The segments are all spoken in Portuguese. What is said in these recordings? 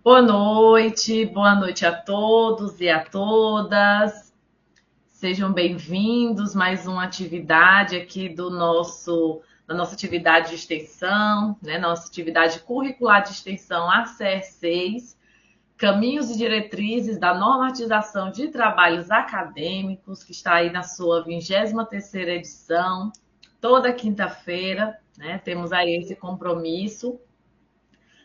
Boa noite a todos e a todas. Sejam bem-vindos mais uma atividade aqui da nossa atividade de extensão, né? Nossa atividade curricular de extensão ACR6, Caminhos e Diretrizes da Normatização de Trabalhos Acadêmicos, que está aí na sua 23ª edição, toda quinta-feira, né? Temos aí esse compromisso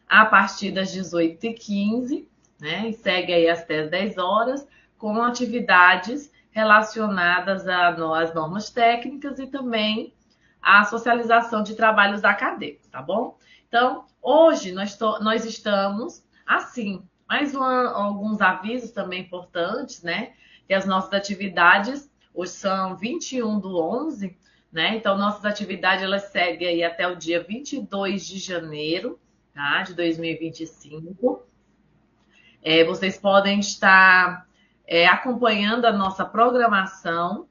a partir das 18h15, né? E segue aí até as 10 horas, com atividades relacionadas às normas técnicas e também à socialização de trabalhos acadêmicos, tá bom? Então, hoje nós estamos, assim, alguns avisos também importantes, né? Que as nossas atividades, hoje são 21/11, né? Então, nossas atividades, elas seguem aí até o dia 22 de janeiro, tá? De 2025. Vocês podem estar acompanhando a nossa programação,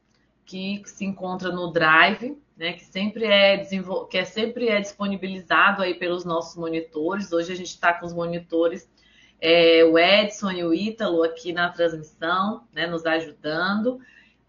que se encontra no Drive, né? Que sempre é disponibilizado aí pelos nossos monitores. Hoje a gente está com os monitores, o Edson e o Ítalo aqui na transmissão, né? Nos ajudando.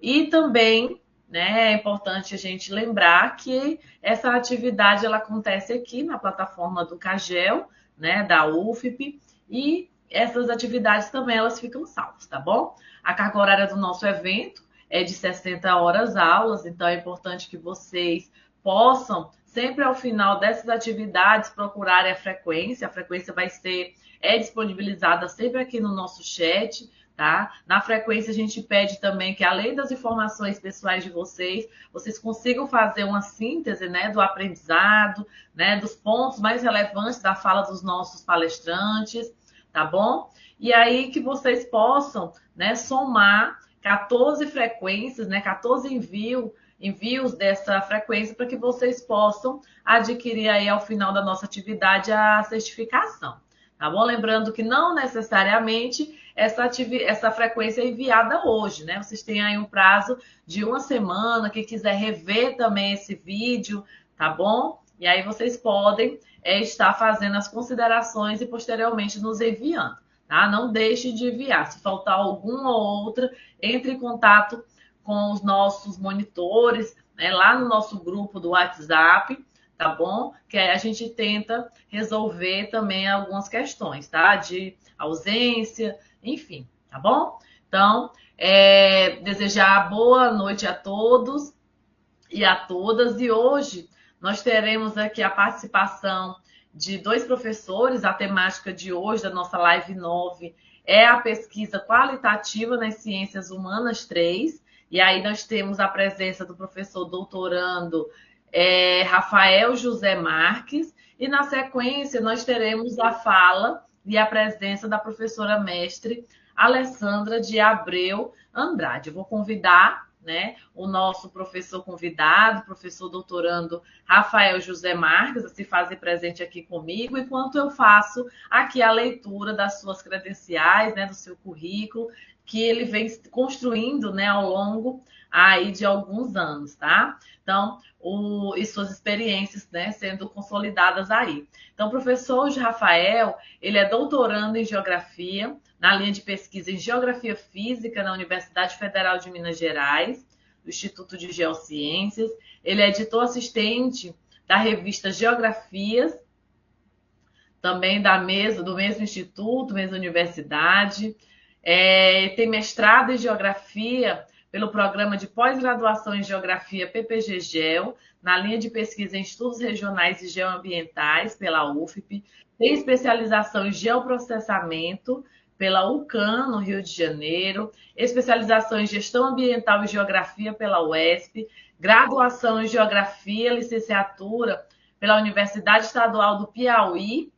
E também, né, é importante a gente lembrar que essa atividade ela acontece aqui na plataforma do CAGEL, né, da UFP, e essas atividades também elas ficam salvas, tá bom? A carga horária do nosso evento é de 60 horas aulas, então é importante que vocês possam, sempre ao final dessas atividades, procurarem a frequência. A frequência vai ser disponibilizada sempre aqui no nosso chat, tá? Na frequência a gente pede também que, além das informações pessoais de vocês consigam fazer uma síntese, né, do aprendizado, né, dos pontos mais relevantes da fala dos nossos palestrantes, tá bom? E aí que vocês possam, né, somar 14 frequências, né, 14 envios dessa frequência para que vocês possam adquirir aí ao final da nossa atividade a certificação, tá bom? Lembrando que não necessariamente essa frequência é enviada hoje, né? Vocês têm aí um prazo de uma semana, quem quiser rever também esse vídeo, tá bom? E aí vocês podem estar fazendo as considerações e posteriormente nos enviando, tá? Não deixe de enviar. Se faltar alguma ou outra, entre em contato com os nossos monitores, né, lá no nosso grupo do WhatsApp, tá bom? Que a gente tenta resolver também algumas questões, tá? De ausência, enfim, tá bom? Então, desejar boa noite a todos e a todas. E hoje nós teremos aqui a participação de 2 professores. A temática de hoje da nossa live 9 é a pesquisa qualitativa nas ciências humanas 3. E aí nós temos a presença do professor doutorando Rafael José Marques, e na sequência nós teremos a fala e a presença da professora mestre Alessandra de Abreu Andrade. Eu vou convidar, né, o nosso professor convidado, professor doutorando Rafael José Marques, a se fazer presente aqui comigo, enquanto eu faço aqui a leitura das suas credenciais, né, do seu currículo, que ele vem construindo, né, ao longo aí de alguns anos, tá? Então, e suas experiências, né, sendo consolidadas aí. Então, o professor Rafael, ele é doutorando em Geografia, na linha de pesquisa em Geografia Física na Universidade Federal de Minas Gerais, do Instituto de Geociências. Ele é editor assistente da revista Geografias, também do mesmo instituto, mesma universidade. Tem mestrado em Geografia pelo Programa de Pós-Graduação em Geografia PPG-GEO, na linha de pesquisa em Estudos Regionais e Geoambientais pela UFP. Tem especialização em Geoprocessamento pela UCAM, no Rio de Janeiro. Especialização em Gestão Ambiental e Geografia pela UESP. Graduação em Geografia, licenciatura pela Universidade Estadual do Piauí,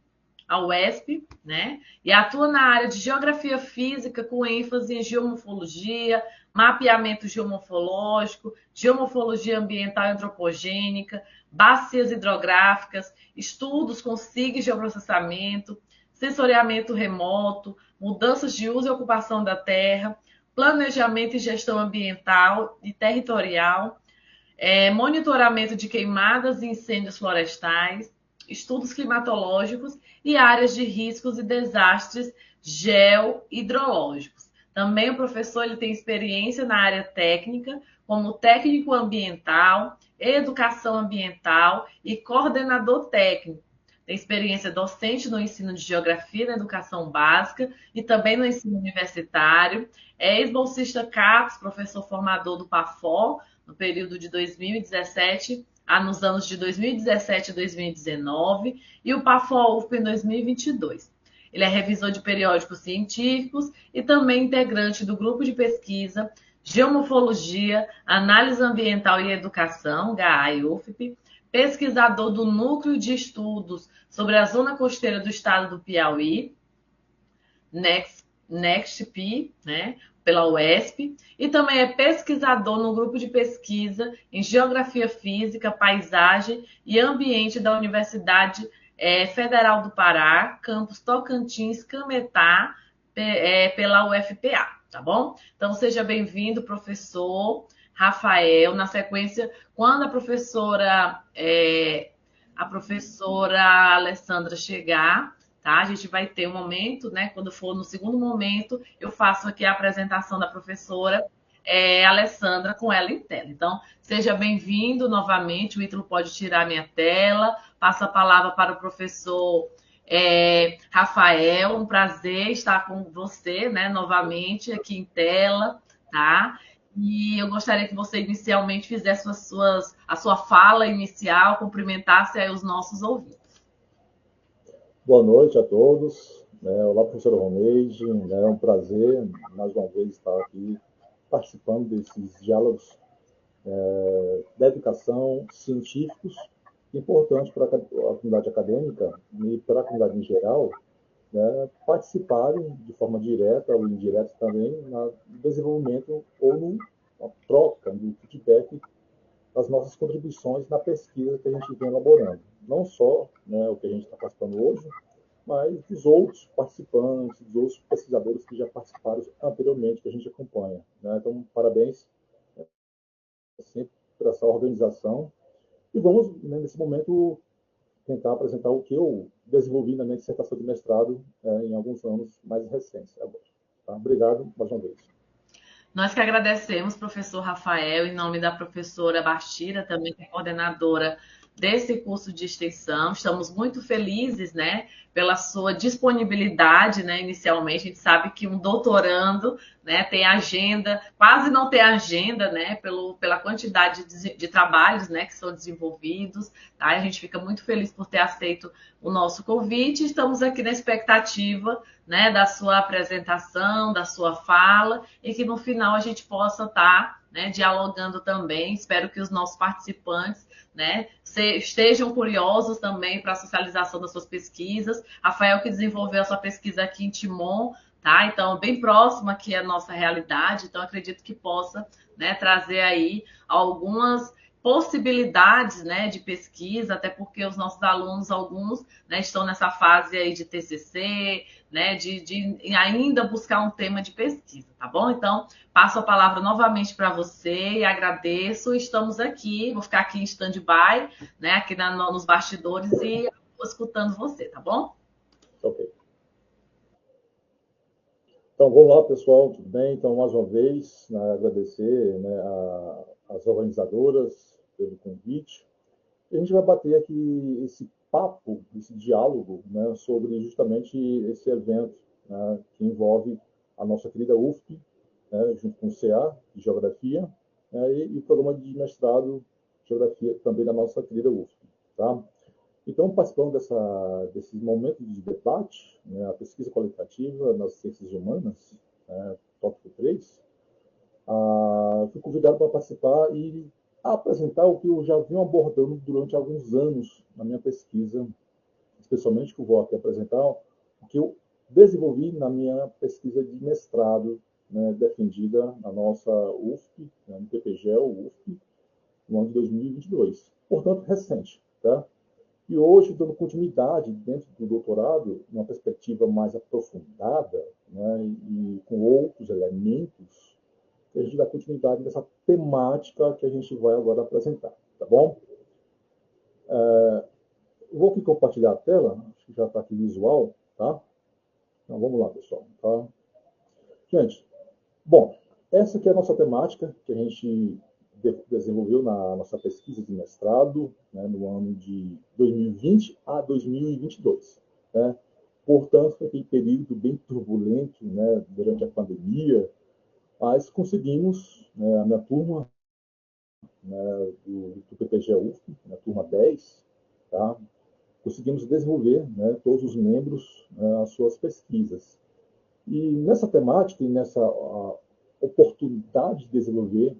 a UESP, né? E atua na área de Geografia Física, com ênfase em geomorfologia, mapeamento geomorfológico, geomorfologia ambiental e antropogênica, bacias hidrográficas, estudos com SIG e geoprocessamento, sensoriamento remoto, mudanças de uso e ocupação da terra, planejamento e gestão ambiental e territorial, monitoramento de queimadas e incêndios florestais, estudos climatológicos e áreas de riscos e desastres geohidrológicos. Também o professor ele tem experiência na área técnica, como técnico ambiental, educação ambiental e coordenador técnico. Tem experiência docente no ensino de geografia na educação básica e também no ensino universitário. É ex-bolsista CAPES, professor formador do PAFOR, no período de 2017 nos anos de 2017 e 2019, e o PAFOR-UFP em 2022. Ele é revisor de periódicos científicos e também integrante do grupo de pesquisa Geomorfologia, Análise Ambiental e Educação, GAI-UFP, pesquisador do Núcleo de Estudos sobre a Zona Costeira do Estado do Piauí, NEXTP, né, pela UESP, e também é pesquisador no grupo de pesquisa em Geografia Física, Paisagem e Ambiente da Universidade Federal do Pará, campus Tocantins, Cametá, pela UFPA, tá bom? Então, seja bem-vindo, professor Rafael. Na sequência, quando a professora Alessandra chegar, tá? A gente vai ter um momento, né? Quando for no segundo momento, eu faço aqui a apresentação da professora Alessandra com ela em tela. Então, seja bem-vindo novamente. O Ítalo pode tirar minha tela. Passo a palavra para o professor Rafael. Um prazer estar com você, né? Novamente aqui em tela, tá? E eu gostaria que você inicialmente fizesse a sua fala inicial, cumprimentasse aí os nossos ouvintes. Boa noite a todos. Olá, professora Roneide. É um prazer, mais uma vez, estar aqui participando desses diálogos da educação científicos, importantes para a comunidade acadêmica e para a comunidade em geral, né, participarem de forma direta ou indireta também no desenvolvimento ou na troca, no feedback das nossas contribuições na pesquisa que a gente vem elaborando. Não só, né, o que a gente está participando hoje, mas dos outros participantes, dos outros pesquisadores que já participaram anteriormente, que a gente acompanha, né? Então, parabéns sempre por essa organização. E vamos, né, nesse momento, tentar apresentar o que eu desenvolvi na minha dissertação de mestrado em alguns anos mais recentes agora. Tá? Obrigado mais uma vez. Nós que agradecemos, professor Rafael, em nome da professora Bastira, também que é coordenadora desse curso de extensão. Estamos muito felizes, né, pela sua disponibilidade, né, inicialmente. A gente sabe que um doutorando, né, tem agenda, quase não tem agenda, né, pela quantidade de trabalhos, né, que são desenvolvidos, tá? A gente fica muito feliz por ter aceito o nosso convite. Estamos aqui na expectativa, né, da sua apresentação, da sua fala, e que no final a gente possa estar, né, dialogando também. Espero que os nossos participantes, né, estejam curiosos também para a socialização das suas pesquisas. Rafael, que desenvolveu a sua pesquisa aqui em Timon, tá? Então, bem próximo aqui à nossa realidade. Então, acredito que possa, né, trazer aí algumas possibilidades, né, de pesquisa, até porque os nossos alunos, alguns, né, estão nessa fase aí de TCC, né, de ainda buscar um tema de pesquisa, tá bom? Então, passo a palavra novamente para você e agradeço. Estamos aqui, vou ficar aqui em stand-by, né, aqui nos bastidores e escutando você, tá bom? Ok. Então, vamos lá, pessoal, tudo bem? Então, mais uma vez, né, agradecer, né, as organizadoras pelo convite. E a gente vai bater aqui esse papo, esse diálogo, né, sobre justamente esse evento, né, que envolve a nossa querida UFP, né, junto com o CA de Geografia, né, e o programa de mestrado de Geografia também da nossa querida UFP. Tá? Então, participando desse momento de debate, né, a pesquisa qualitativa nas ciências humanas, né, tópico 3, fui convidado para participar e apresentar o que eu já venho abordando durante alguns anos na minha pesquisa, especialmente que eu vou aqui apresentar, o que eu desenvolvi na minha pesquisa de mestrado, né, defendida na nossa UFP, né, no PPGEL, UFP, no ano de 2022. Portanto, recente. Tá? E hoje, dando continuidade dentro do doutorado, uma perspectiva mais aprofundada, né, e com outros elementos, a gente dá continuidade nessa temática que a gente vai agora apresentar, tá bom? eu vou aqui compartilhar a tela, acho que já está aqui visual, tá? Então, vamos lá, pessoal, tá? Gente, bom, essa aqui é a nossa temática que a gente desenvolveu na nossa pesquisa de mestrado, né, no ano de 2020 a 2022. Né? Portanto, foi aquele período bem turbulento, né, durante a pandemia, mas conseguimos, né, a minha turma, né, do PPG-UFP, a turma 10, tá? Conseguimos desenvolver, né, todos os membros, né, as suas pesquisas. E nessa temática e nessa oportunidade de desenvolver,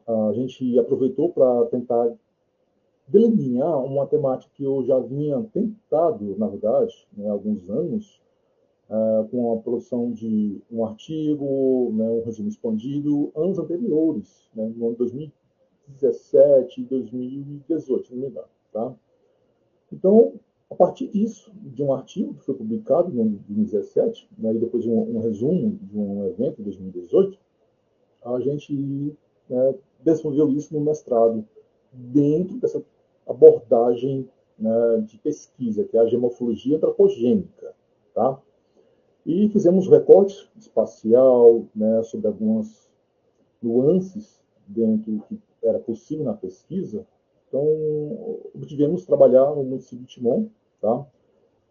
a gente aproveitou para tentar delinear uma temática que eu já vinha tentado, na verdade, né, há alguns anos, com a produção de um artigo, né, um resumo expandido, anos anteriores, né, no ano 2017 e 2018, se não me engano. Tá? Então, a partir disso, de um artigo que foi publicado no ano de 2017, né, e depois um resumo de um evento em 2018, a gente, né, desenvolveu isso no mestrado, dentro dessa abordagem, né, de pesquisa, que é a gemofologia antropogênica. Tá? E fizemos um recorte espacial, né, sobre algumas nuances dentro do que era possível na pesquisa. Então, obtivemos trabalhar no município de Timon, tá?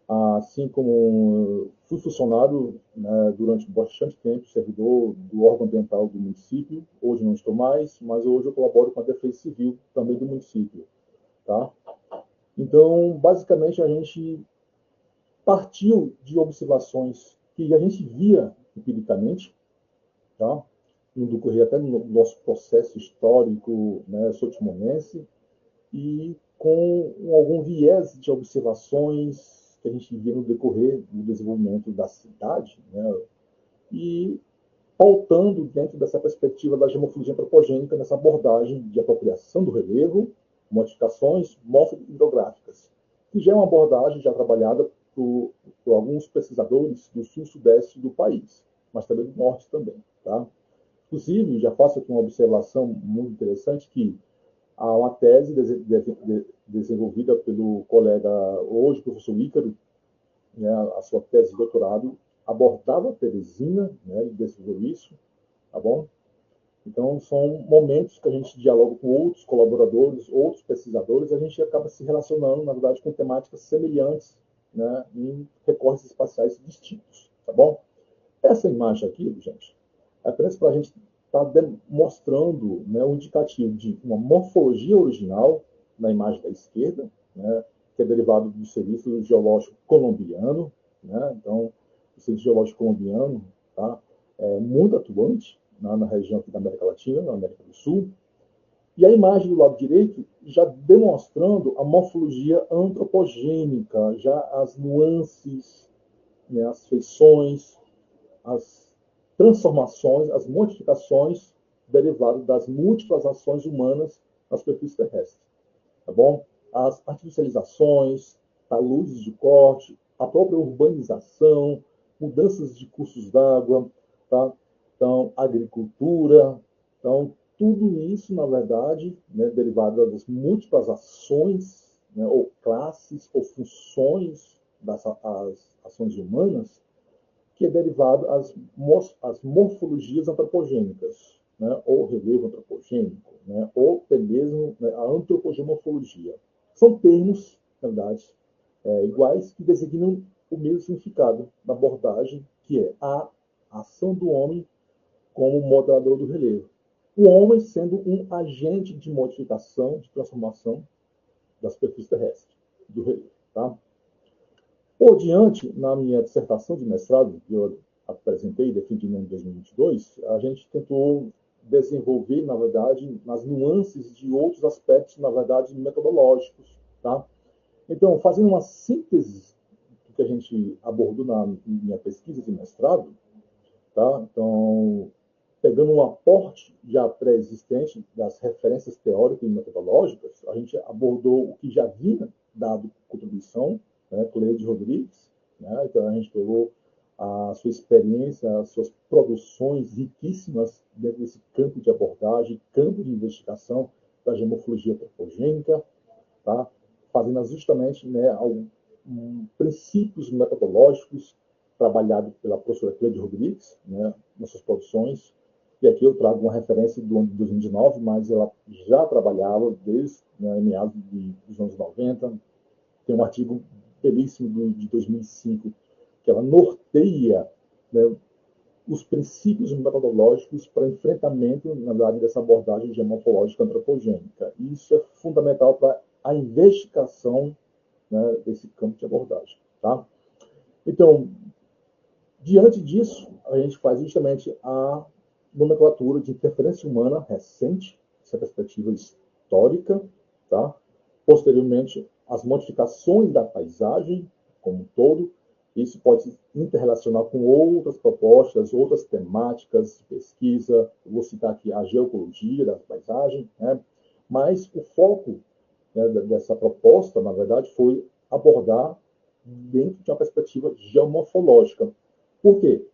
Assim como fui funcionário, né, durante bastante tempo, servidor do órgão ambiental do município. Hoje não estou mais, mas hoje eu colaboro com a Defesa Civil também do município. Tá? Então, basicamente, a gente partiu de observações que a gente via empiricamente, tá? No decorrer até do nosso processo histórico, né, sotimonense, e com algum viés de observações que a gente via no decorrer do desenvolvimento da cidade, né, e pautando dentro dessa perspectiva da geomorfologia antropogênica, nessa abordagem de apropriação do relevo, modificações morfo-hidrográficas, que já é uma abordagem já trabalhada por alguns pesquisadores do sul-sudeste do país, mas também do norte também. Tá? Inclusive, já faço aqui uma observação muito interessante, que há uma tese desenvolvida pelo colega, hoje, professor Ícaro, né, a sua tese de doutorado abordava a Teresina, né, ele desenvolveu isso, tá bom? Então, são momentos que a gente dialoga com outros colaboradores, outros pesquisadores, a gente acaba se relacionando, na verdade, com temáticas semelhantes, né, em recortes espaciais distintos, tá bom? Essa imagem aqui, gente, é apenas para a gente estar demonstrando, né, um indicativo de uma morfologia original na imagem da esquerda, né, que é derivado do Serviço Geológico Colombiano. Né? Então, o Serviço Geológico Colombiano, tá, é muito atuante, né, na região aqui da América Latina, na América do Sul. E a imagem do lado direito já demonstrando a morfologia antropogênica, já as nuances, né, as feições, as transformações, as modificações derivadas das múltiplas ações humanas na superfície terrestre. Tá bom? As artificializações, taludes de corte, a própria urbanização, mudanças de cursos d'água, tá? Então, agricultura. Então, tudo isso, na verdade, né, derivado das múltiplas ações, né, ou classes, ou funções das ações humanas, que é derivado às morfologias antropogênicas, né, ou relevo antropogênico, né, ou até mesmo, né, a antropogeomorfologia. São termos, na verdade, iguais, que designam o mesmo significado da abordagem, que é a ação do homem como modelador do relevo. O homem sendo um agente de modificação, de transformação da superfície terrestre, do relevo. Tá? Por diante, na minha dissertação de mestrado, que eu apresentei e defendi no ano de 2022, a gente tentou desenvolver, na verdade, nas nuances de outros aspectos, na verdade, metodológicos. Tá? Então, fazendo uma síntese do que a gente abordou na minha pesquisa de mestrado, tá? Então, pegando um aporte já pré-existente das referências teóricas e metodológicas, a gente abordou o que já vinha dado contribuição, né, Cleide Rodrigues, né? Então a gente pegou a sua experiência, as suas produções riquíssimas dentro desse campo de abordagem, campo de investigação da gemofologia antropogênica, tá? fazendo justamente, né, princípios metodológicos trabalhados pela professora Cleide Rodrigues, né, nas suas produções. E aqui eu trago uma referência do ano de 2009, mas ela já trabalhava desde, né, meados dos anos 90. Tem um artigo belíssimo de 2005 que ela norteia, né, os princípios metodológicos para enfrentamento, na verdade, dessa abordagem geomorfológica antropogênica. E isso é fundamental para a investigação, né, desse campo de abordagem. Tá? Então, diante disso, a gente faz justamente a nomenclatura de interferência humana recente, essa perspectiva histórica. Tá? Posteriormente, as modificações da paisagem como um todo. Isso pode se interrelacionar com outras propostas, outras temáticas de pesquisa. Eu vou citar aqui a geoecologia da paisagem, né? Mas o foco, né, dessa proposta, na verdade, foi abordar dentro de uma perspectiva geomorfológica. Por quê?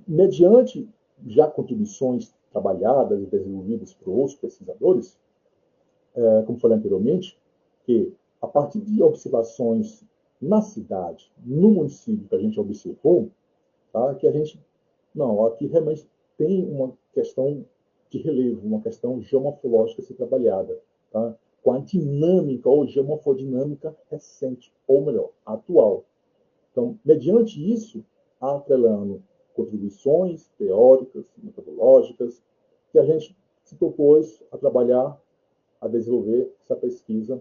Mediante já contribuições trabalhadas e desenvolvidas por outros pesquisadores, como falei anteriormente, que a partir de observações na cidade, no município que a gente observou, tá, que a gente, não, aqui realmente tem uma questão de relevo, uma questão geomorfológica a ser trabalhada, tá, com a dinâmica ou geomorfodinâmica recente, ou melhor, atual. Então, mediante isso, atrelando contribuições teóricas, metodológicas, que a gente se propôs a trabalhar, a desenvolver essa pesquisa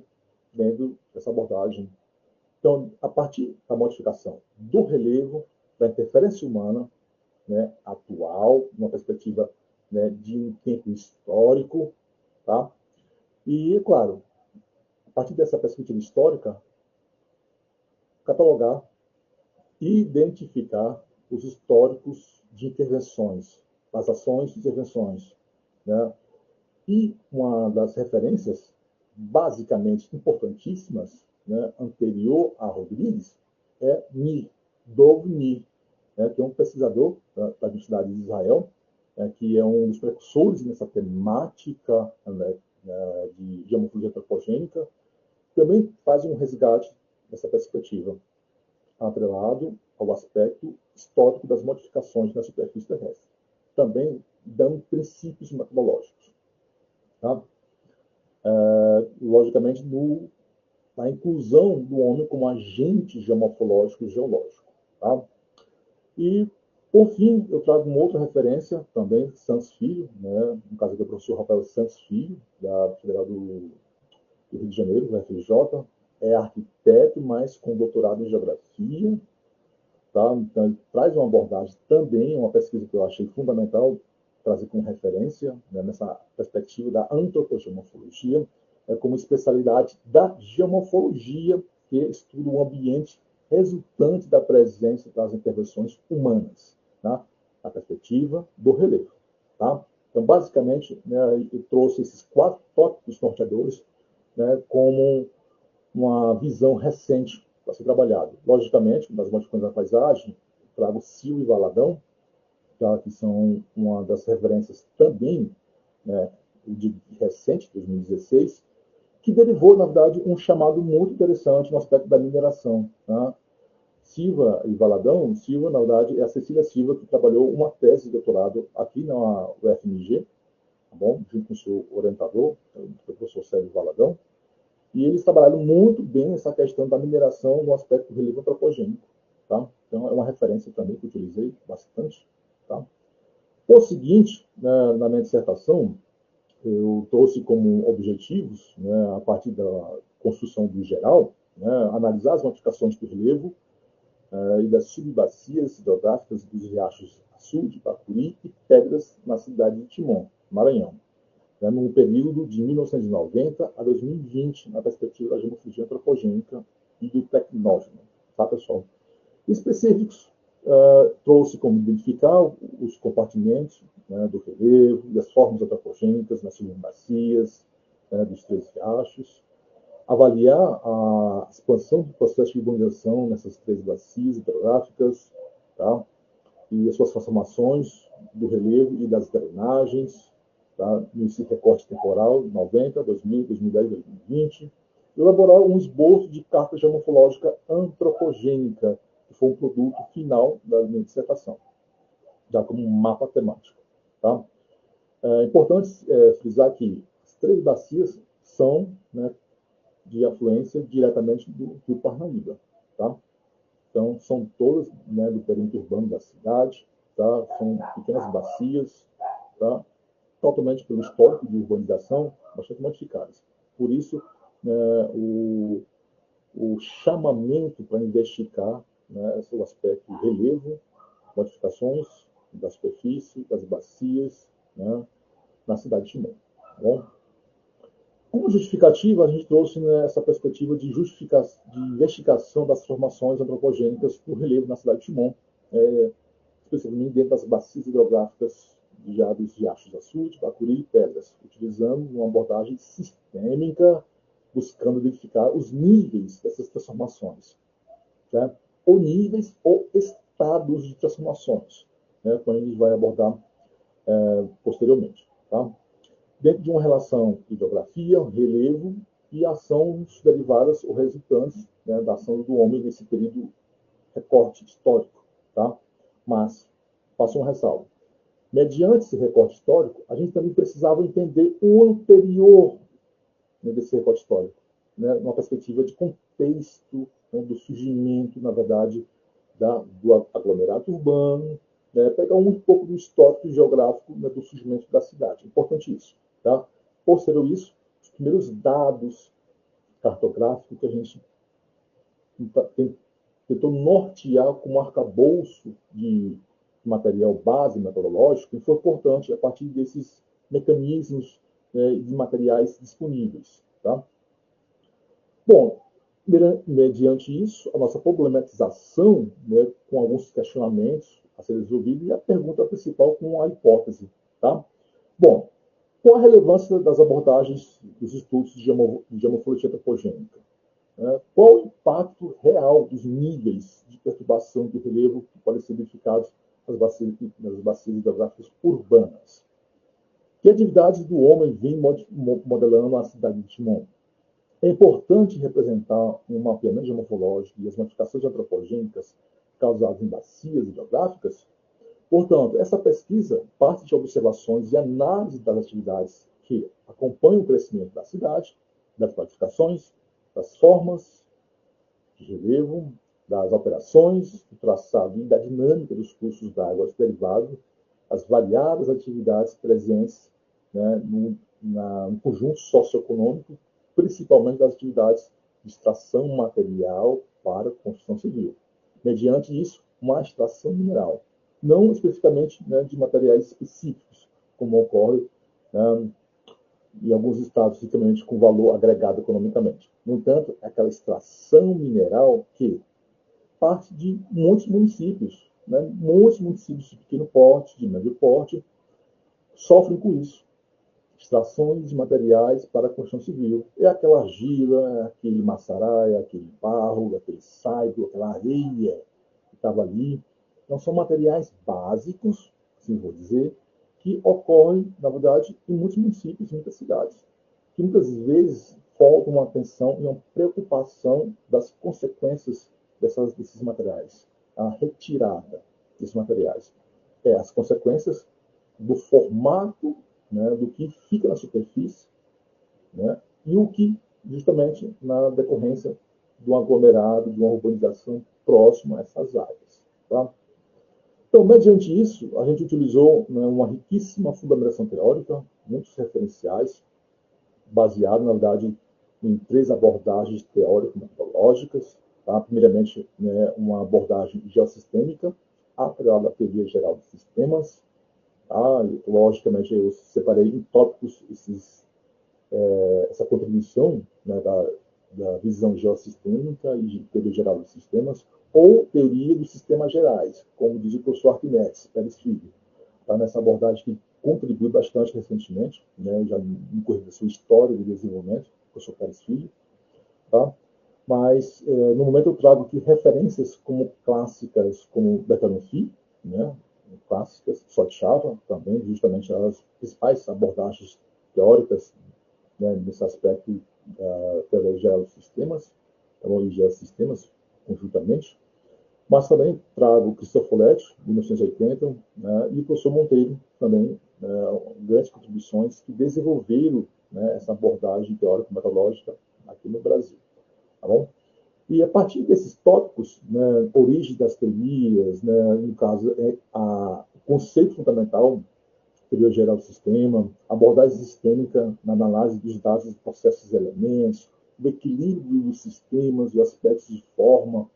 dentro dessa abordagem. Então, a partir da modificação do relevo, da interferência humana, né, atual, uma perspectiva, né, de um tempo histórico, tá? E, claro, a partir dessa perspectiva histórica, catalogar e identificar os históricos de intervenções, as ações de intervenções, né? E uma das referências basicamente importantíssimas, né, anterior a Rodrigues, é Nir, Dov Nir, né, que é um pesquisador da Universidade de Israel, que é um dos precursores nessa temática, né, de geomorfologia antropogênica, também faz um resgate dessa perspectiva, atrelado ao aspecto histórico das modificações na superfície terrestre, também dando princípios metodológicos. Tá? Logicamente, na inclusão do homem como agente geomorfológico e geológico. Tá? E, por fim, eu trago uma outra referência também, Santos Filho, né? No caso do professor Rafael Santos Filho, da Federal do Rio de Janeiro, do FJ, é arquiteto, mas com doutorado em geografia. Tá? Então, ele traz uma abordagem também, uma pesquisa que eu achei fundamental trazer como referência, né, nessa perspectiva da antropogeomorfologia, como especialidade da geomorfologia, que estuda o ambiente resultante da presença das intervenções humanas, tá? A perspectiva do relevo. Tá? Então, basicamente, né, eu trouxe esses 4 tópicos norteadores, né, como uma visão recente para ser trabalhado. Logicamente, nas modificações da paisagem, trago Silva e Valadão, tá, que são uma das referências também, né, de recente, 2016, que derivou, na verdade, um chamado muito interessante no aspecto da mineração. Tá? Silva e Valadão, Silva, na verdade, é a Cecília Silva, que trabalhou uma tese de doutorado aqui na UFMG, tá bom? Junto com o seu orientador, o professor Sérgio Valadão, e eles trabalharam muito bem essa questão da mineração no aspecto do relevo antropogênico. Tá? Então, é uma referência também que eu utilizei bastante. Tá? Por seguinte, né, na minha dissertação, eu trouxe como objetivos, né, a partir da construção do geral, né, analisar as modificações do relevo e das subbacias hidrográficas dos riachos Açude, Bacuri e Pedras na cidade de Timon, Maranhão, né, no período de 1990 a 2020, na perspectiva da geomorfologia antropogênica e do tecnógeno. Tá, pessoal? Específicos, trouxe como identificar os compartimentos, né, do relevo e as formas antropogênicas nas subbacias, né, dos 3 riachos, avaliar a expansão do processo de urbanização nessas 3 bacias hidrográficas, tá, e as suas transformações do relevo e das drenagens, tá, nesse recorte temporal, 90, 2000, 2010, 2020, elaborar um esboço de carta geomorfológica antropogênica, que foi um produto final da minha dissertação, já como um mapa temático. Tá? É importante frisar que as 3 bacias são, né, de afluência diretamente do Rio Parnaíba. Tá? Então, são todas, né, do perímetro urbano da cidade, tá? São pequenas bacias, tá? Totalmente pelo histórico de urbanização, bastante modificadas. Por isso, né, o chamamento para investigar, né, o aspecto de relevo, modificações da superfície, das bacias, né, na cidade de Timon. Tá bom? Como justificativa, a gente trouxe, né, essa perspectiva de investigação das formações antropogênicas por relevo na cidade de Timon, especificamente dentro das bacias hidrográficas dos riachos de Açude, Bacuri e Pedras, utilizando uma abordagem sistêmica, buscando identificar os níveis dessas transformações, né? Ou níveis ou estados de transformações, né, quando a gente vai abordar posteriormente. Tá? Dentro de uma relação hidrografia, relevo e ações derivadas ou resultantes, né, da ação do homem nesse período recorte histórico. Tá? Mas, faço um ressalvo. Mediante esse recorte histórico, a gente também precisava entender o anterior, né, desse recorte histórico, né, numa perspectiva de contexto, né, do surgimento, na verdade, do aglomerado urbano, né, pegar um pouco do histórico geográfico, né, do surgimento da cidade. Importante isso. Tá? Posterior a isso, os primeiros dados cartográficos que a gente tentou nortear como arcabouço de material base metodológico, foi importante a partir desses mecanismos, né, de materiais disponíveis. Tá? Bom, mediante isso, a nossa problematização, né, com alguns questionamentos a ser resolvidos, e a pergunta principal com a hipótese. Tá? Bom, qual a relevância das abordagens dos estudos de geomorfologia antropogênica? Qual o impacto real dos níveis de perturbação do relevo que podem ser identificados nas bacias hidrográficas urbanas? Que atividades do homem vêm modelando a cidade de Timon? É importante representar um mapeamento geomorfológico e as modificações antropogênicas causadas em bacias hidrográficas? Portanto, essa pesquisa parte de observações e análise das atividades que acompanham o crescimento da cidade, das classificações, das formas de relevo, das operações, do traçado e da dinâmica dos cursos d'água derivados, as variadas atividades presentes, né, no conjunto socioeconômico, principalmente das atividades de extração material para construção civil. Mediante isso, uma extração mineral, não especificamente, né, de materiais específicos, como ocorre, né, em alguns estados, principalmente com valor agregado economicamente. No entanto, é aquela extração mineral que parte de muitos municípios, né, muitos municípios de pequeno porte, de médio porte, sofrem com isso. Extrações de materiais para a construção civil. É aquela argila, é aquele maçará, é aquele barro, aquele saigo, aquela areia que estava ali. Então, são materiais básicos, assim vou dizer, que ocorrem, na verdade, em muitos municípios, em muitas cidades, que muitas vezes falta uma atenção e uma preocupação das consequências desses materiais, a retirada desses materiais. As consequências do formato, né, do que fica na superfície, né, e o que, justamente, na decorrência de um aglomerado, de uma urbanização próxima a essas áreas. Tá? Então, mediante isso, a gente utilizou, né, uma riquíssima fundamentação teórica, muitos referenciais, baseado, na verdade, em 3 abordagens teórico-metodológicas. Tá? Primeiramente, né, uma abordagem geossistêmica, atrelada à teoria geral dos sistemas. Tá? Logicamente, eu separei em tópicos essa contribuição, né, da visão geossistêmica e de teoria geral dos sistemas, ou teoria dos sistemas gerais, como diz o professor Arquimedes Pérez Filho. Tá? Nessa abordagem que contribui bastante recentemente, né, já no correr da sua história de desenvolvimento, o professor Pérez Filho. Tá? Mas, no momento, eu trago aqui referências como clássicas, como Bertalanffy, né, clássicas, Sochava, também, justamente as principais abordagens teóricas, né, nesse aspecto da teoria de geossistemas, e geossistemas conjuntamente, mas também trago Cristofoletti, de 1980, né, e o professor Monteiro, também, grandes contribuições que desenvolveram, né, essa abordagem teórico-metodológica aqui no Brasil. Tá bom? E a partir desses tópicos, né, origem das teorias, né, no caso, o conceito fundamental, teoria geral do sistema, abordagem sistêmica na análise dos dados, processos e elementos, o equilíbrio dos sistemas, os aspectos de forma,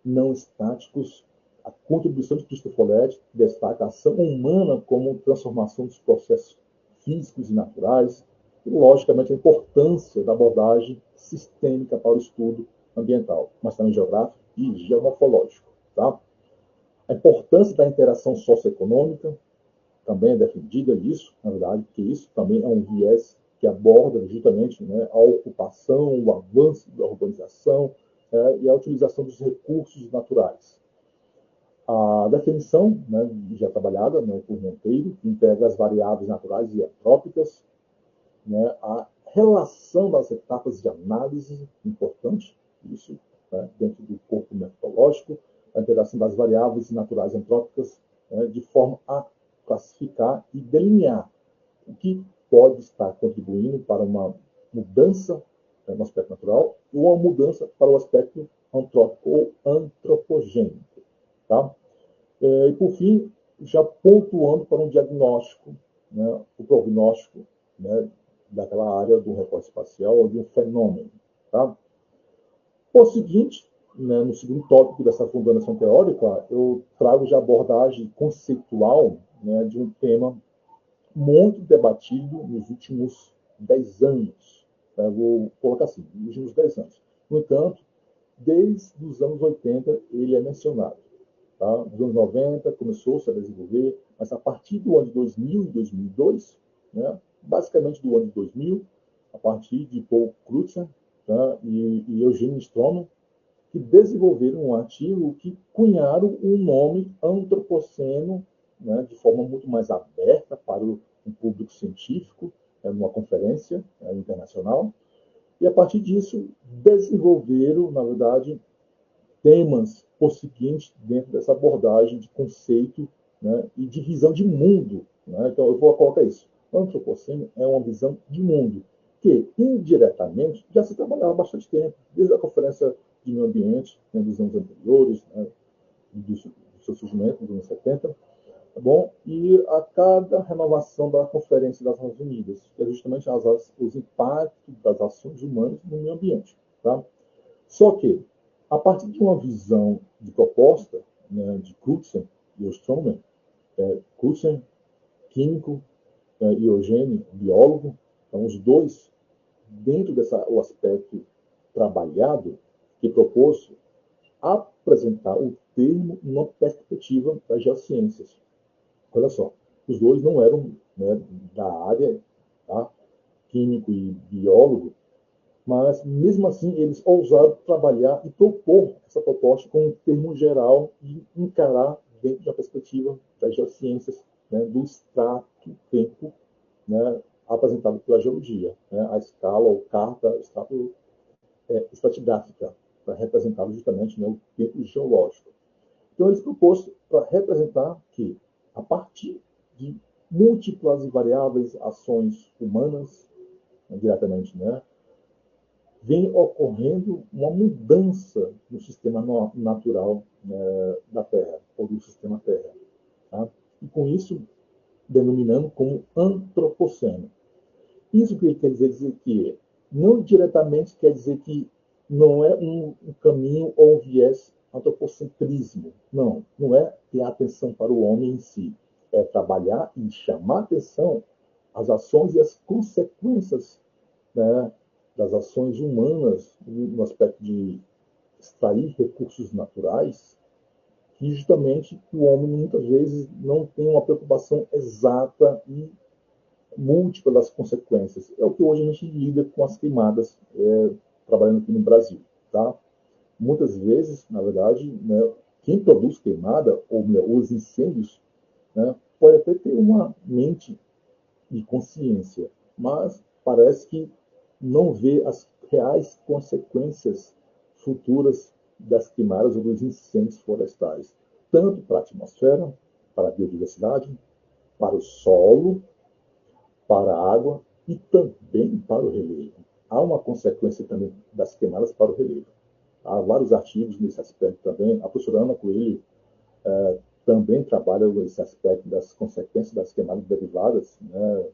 não estáticos, a contribuição de Cristofoletti destaca a ação humana como transformação dos processos físicos e naturais, e, logicamente, a importância da abordagem sistêmica para o estudo ambiental, mas também geográfico e geomorfológico. Tá? A importância da interação socioeconômica também é defendida isso, na verdade, porque isso também é um viés que aborda justamente, né, a ocupação, o avanço da urbanização, e a utilização dos recursos naturais. A definição, né, já trabalhada, né, por Monteiro, que integra as variáveis naturais e antrópicas, né, a relação das etapas de análise, importante, isso, né, dentro do corpo metodológico, a interação das variáveis naturais e antrópicas, né, de forma a classificar e delinear o que pode estar contribuindo para uma mudança, né, no aspecto natural ou uma mudança para o aspecto antrópico ou antropogênico. Tá? E, por fim, já pontuando para um diagnóstico, né, o prognóstico, né, daquela área do recorte espacial ou de um fenômeno. Tá? Por seguinte, né, no segundo tópico dessa fundamentação teórica, eu trago já a abordagem conceitual, né, de um tema muito debatido nos últimos 10 anos. Eu vou colocar assim, nos últimos 10 anos. No entanto, desde os anos 80 ele é mencionado. Tá? Nos anos 90 começou-se a desenvolver, mas a partir do ano de 2000 e 2002, né, basicamente do ano de 2000, a partir de Paul Crutzen, tá, e Eugene Stroman, que desenvolveram um artigo que cunharam um nome antropoceno, né, de forma muito mais aberta para o público científico, numa conferência internacional, e a partir disso desenvolveram, na verdade, temas por seguinte dentro dessa abordagem de conceito, né, e de visão de mundo. Né? Então, eu vou colocar isso. O antropoceno é uma visão de mundo que, indiretamente, já se trabalhava há bastante tempo, desde a Conferência de Meio Ambiente, né, dos anos anteriores, né, do seu surgimento, dos anos 70, tá bom? E a cada renovação da Conferência das Nações Unidas, que é justamente os impactos das ações humanas no meio ambiente. Tá? Só que, a partir de uma visão de proposta, né, de Crutzen e Stroman, Crutzen, químico, e Eugene, biólogo, então os dois, dentro o aspecto trabalhado, que propôs apresentar o termo numa perspectiva das geociências. Olha só, os dois não eram, né, da área, tá, químico e biólogo, mas, mesmo assim, eles ousaram trabalhar e propor essa proposta com um termo geral e encarar dentro da perspectiva das geociências, né, do extrato-tempo, né, apresentado pela geologia, né, a escala ou carta estratigráfica, para representar justamente, né, o tempo geológico. Então, eles propôs para representar que, a partir de múltiplas e variáveis ações humanas, né, diretamente, né, vem ocorrendo uma mudança no sistema natural, né, da Terra, ou do sistema Terra. Tá? E com isso, denominando como antropoceno. Isso que quer dizer que, não diretamente quer dizer que não é um caminho ou um viés antropocentrismo. Não, não é ter atenção para o homem em si. É trabalhar e chamar atenção às ações e às consequências, né, das ações humanas no aspecto de extrair recursos naturais, que justamente o homem muitas vezes não tem uma preocupação exata e múltipla das consequências. É o que hoje a gente lida com as queimadas, trabalhando aqui no Brasil. Tá? Muitas vezes, na verdade, né, quem produz queimada, ou melhor, os incêndios, né, pode até ter uma mente de consciência, mas parece que não vê as reais consequências futuras das queimadas ou dos incêndios florestais, tanto para a atmosfera, para a biodiversidade, para o solo, para a água e também para o relevo. Há uma consequência também das queimadas para o relevo. Há vários artigos nesse aspecto também. A professora Ana Coelho também trabalha esse aspecto das consequências das queimadas derivadas, né,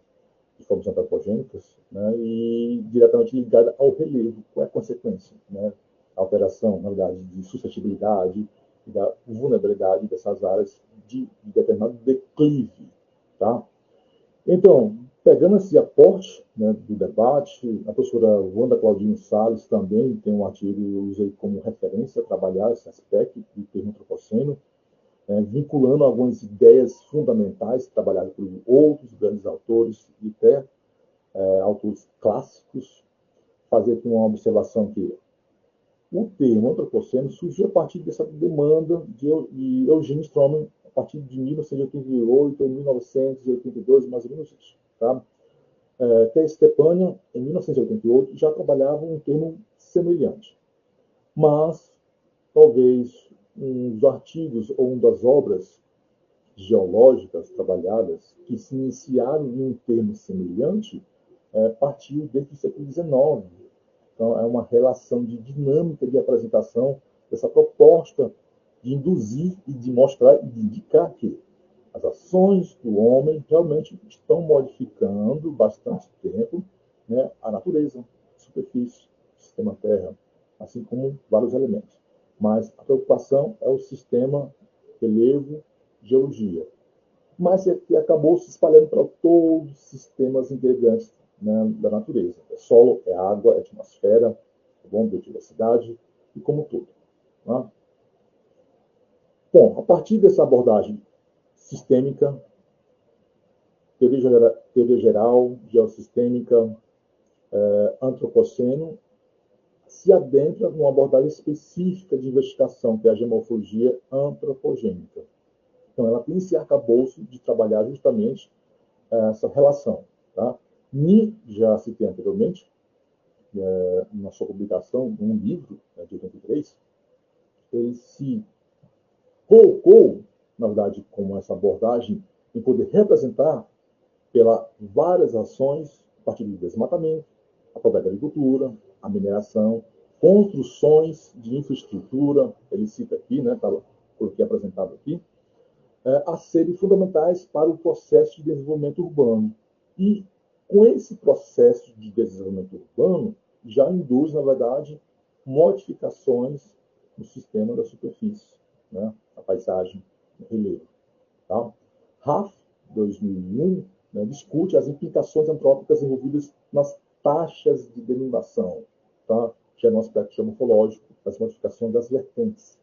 de formas antropogênicas, né, e diretamente ligada ao relevo. Qual é a consequência? Né? A alteração, na verdade, de suscetibilidade e da vulnerabilidade dessas áreas de determinado declive. Tá? Então, pegando esse aporte, né, do debate, a professora Wanda Claudine Salles também tem um artigo que eu usei como referência a trabalhar esse aspecto do termo antropoceno, vinculando algumas ideias fundamentais trabalhadas por outros grandes autores e até autores clássicos, fazer aqui uma observação que o termo antropoceno surgiu a partir dessa demanda de Eugênio Stroman a partir de 1988 ou 1982, mais ou menos isso. Tá? Até Stepania, em 1988, já trabalhava um termo semelhante. Mas, talvez, um dos artigos ou uma das obras geológicas trabalhadas que se iniciaram em um termo semelhante partiu desde o século XIX. Então, é uma relação de dinâmica de apresentação dessa proposta de induzir e de mostrar e de indicar que as ações do homem realmente estão modificando bastante tempo, né, a natureza, a superfície, o sistema Terra, assim como vários elementos. Mas a preocupação é o sistema relevo, geologia. Mas é que acabou se espalhando para todos os sistemas integrantes, né, da natureza. É solo, é água, é atmosfera, é biodiversidade e como tudo. Né? Bom, a partir dessa abordagem sistêmica, teoria geral, geossistêmica, antropoceno, se adentra numa abordagem específica de investigação, que é a geomorfologia antropogênica. Então, ela tem esse arcabouço de trabalhar justamente essa relação. Tá? Ni, já citei anteriormente, na sua publicação, num livro, de 83, ele se colocou, na verdade, como essa abordagem em poder representar pelas várias ações a partir do desmatamento, a própria agricultura, a mineração, construções de infraestrutura, ele cita aqui, né, tá, porque apresentado aqui, a serem fundamentais para o processo de desenvolvimento urbano. E com esse processo de desenvolvimento urbano, já induz, na verdade, modificações no sistema da superfície, né, a paisagem, o relevo. Tá? Raff, 2001, né, discute as implicações antrópicas envolvidas nas taxas de denudation, tá? Que é no aspecto geomorfológico, das modificações das vertentes.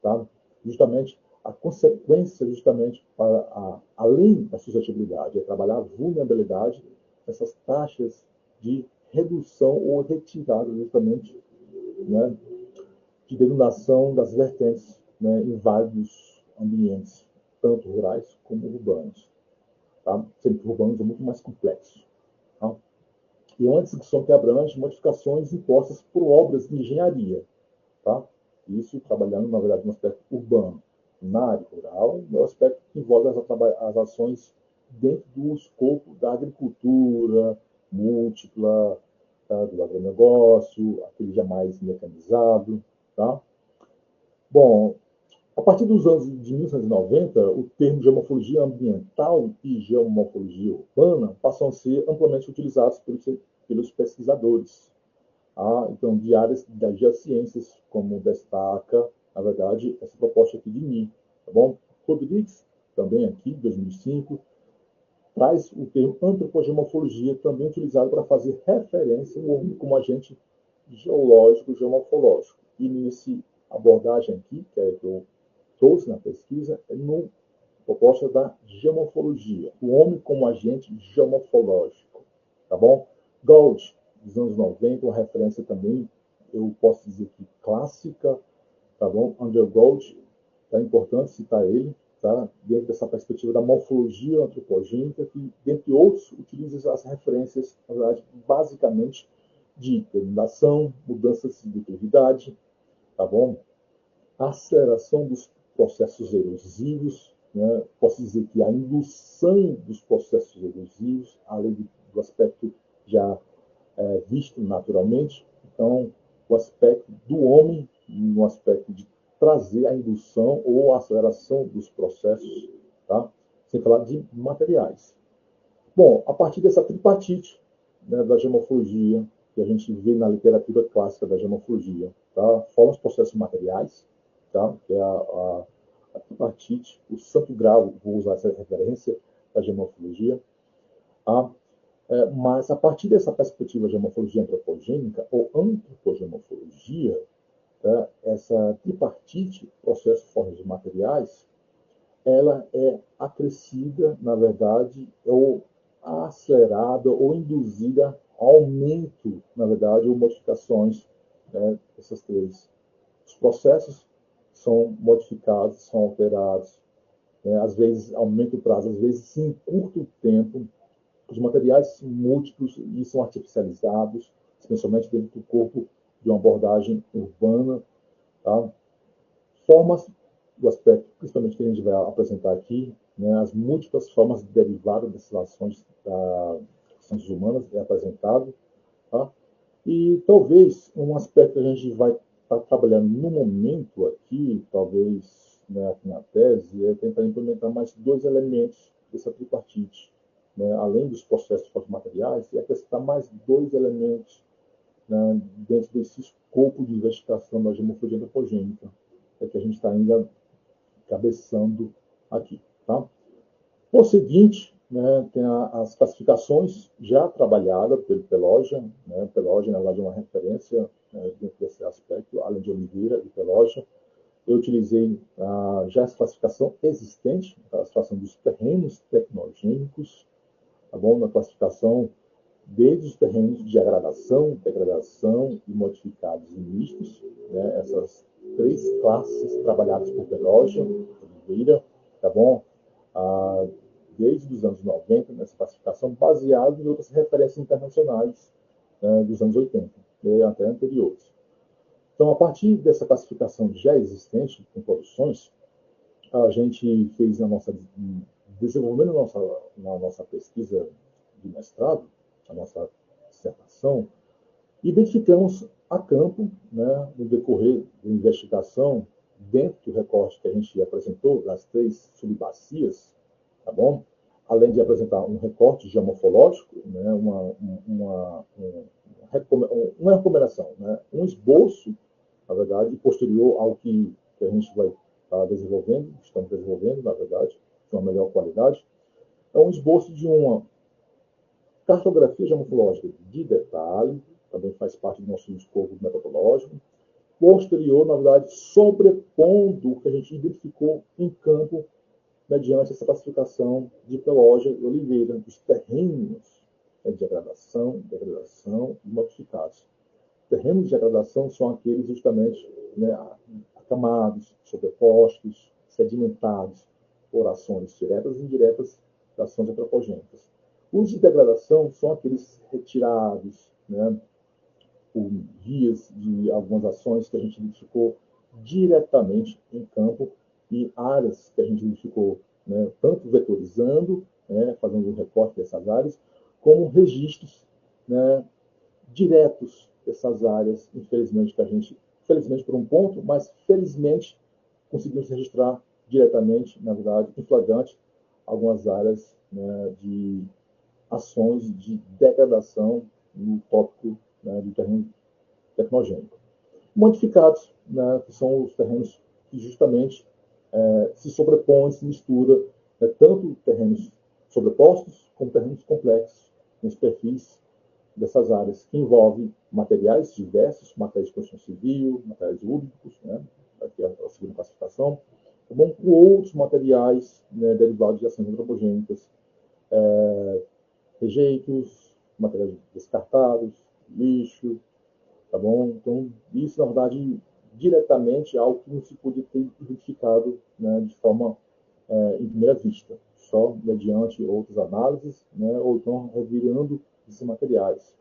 Tá? Justamente a consequência, justamente, para além da suscetibilidade, é trabalhar a vulnerabilidade dessas taxas de redução ou retirada, justamente, né, de denudation das vertentes, né, em vários ambientes, tanto rurais como urbanos. Tá? Sempre urbanos é muito mais complexo. Tá? E é uma discussão que abrange modificações impostas por obras de engenharia. Tá? Isso trabalhando, na verdade, no aspecto urbano. Na área rural, no aspecto que envolve as ações dentro do escopo da agricultura múltipla, tá? Do agronegócio, aquele já mais mecanizado. Tá? Bom, a partir dos anos de 1990, o termo geomorfologia ambiental e geomorfologia urbana passam a ser amplamente utilizados pelos pesquisadores. Então, de áreas das geociências, como destaca, na verdade, essa proposta aqui de mim. Tá bom? Rodrigues, também aqui, 2005, traz o termo antropogeomorfologia, também utilizado para fazer referência ao homem como agente geológico, geomorfológico. E nesse abordagem aqui, que é que eu trouxe na pesquisa, é no proposta da geomorfologia, o homem como agente geomorfológico. Tá bom? Gold, dos anos 90, uma referência também, eu posso dizer que clássica, tá bom? Andrew Gold, é importante citar ele, tá? Dentro dessa perspectiva da morfologia antropogênica, que, dentre outros, utiliza as referências, na verdade, basicamente, de terminação, mudanças de ductilidade, tá bom? Aceleração dos processos erosivos, né? Posso dizer que a indução dos processos erosivos, além do aspecto já visto naturalmente, então o aspecto do homem, no aspecto de trazer a indução ou a aceleração dos processos, tá? Sem falar de materiais. Bom, a partir dessa tripartite, né, da gemoflogia, que a gente vê na literatura clássica da gemoflogia, tá? Fora os processos materiais, tá? Que é a tripartite, o santo grau, vou usar essa referência da gemoflogia, tá? Mas a partir dessa perspectiva de gemoflogia antropogênica ou antropogemoflogia, tá? Essa tripartite, processo, formas e materiais, ela é acrescida, na verdade, ou acelerada ou induzida a aumento, na verdade, ou modificações, né, dessas três. Os processos são modificados, são alterados, né, às vezes aumenta o prazo, às vezes em curto tempo. Os materiais múltiplos e são artificializados, especialmente dentro do corpo de uma abordagem urbana, tá? Formas do aspecto, principalmente que a gente vai apresentar aqui, né, as múltiplas formas derivadas das ações humanas é apresentado, tá? E talvez um aspecto que a gente vai estar trabalhando no momento aqui, talvez, né, aqui na tese, é tentar implementar mais dois elementos dessa tripartite, né, além dos processos materiais, e acrescentar mais dois elementos, né, dentro desse escopo de investigação da gemoflogia antropogênica, que a gente está ainda cabeçando aqui. Tá? Por seguinte, né, tem as classificações já trabalhadas pelo Peloja, né, Peloja, na verdade, é uma referência, né, dentro desse aspecto, além de Oliveira e Peloja. Eu utilizei já essa classificação existente, a classificação dos terrenos tecnogênicos, tá bom? Na classificação desde os terrenos de degradação e modificados e mistos, né? Essas três classes trabalhadas por Peloja, Oliveira, tá bom? Desde os anos 90, nessa classificação, baseado em outras referências internacionais, né, dos anos 80, e até anteriores. Então, a partir dessa classificação já existente, com produções, a gente fez desenvolvendo na nossa pesquisa de mestrado, a nossa dissertação, identificamos a campo, né, no decorrer da investigação, dentro do recorte que a gente apresentou, das três subbacias, tá bom? Além de apresentar um recorte geomorfológico, né, uma recomendação, né, um esboço, na verdade, posterior ao que a gente vai estar desenvolvendo, estamos desenvolvendo, na verdade, de uma melhor qualidade, é um esboço de uma cartografia geomorfológica de detalhe, também faz parte do nosso escopo metodológico, posterior, na verdade, sobrepondo o que a gente identificou em campo mediante essa classificação de Peloja e Oliveira, dos terrenos, de degradação e modificados. Terrenos de degradação são aqueles justamente, né, acamados, sobrepostos, sedimentados por ações diretas e indiretas das ações antropogênicas. Os de degradação são aqueles retirados, né, por vias de algumas ações que a gente identificou diretamente em campo e áreas que a gente identificou, né, tanto vetorizando, né, fazendo um recorte dessas áreas, como registros, né, diretos dessas áreas, infelizmente, que a gente, felizmente por um ponto, mas felizmente conseguimos registrar diretamente, na verdade, em flagrante, algumas áreas, né, de ações de degradação no tópico, né, do terreno tecnogênico. Modificados, né, que são os terrenos que justamente se sobrepõem, se misturam, né, tanto terrenos sobrepostos como terrenos complexos nos perfis dessas áreas, que envolvem materiais diversos, materiais de construção civil, materiais únicos, né, aqui a segunda classificação, com outros materiais, né, derivados de ações antropogênicas, rejeitos, materiais descartados, lixo, tá bom? Então, isso, na verdade, diretamente é algo que não se podia ter identificado, né, de forma em primeira vista, só mediante outras análises, né, ou então revirando esses materiais.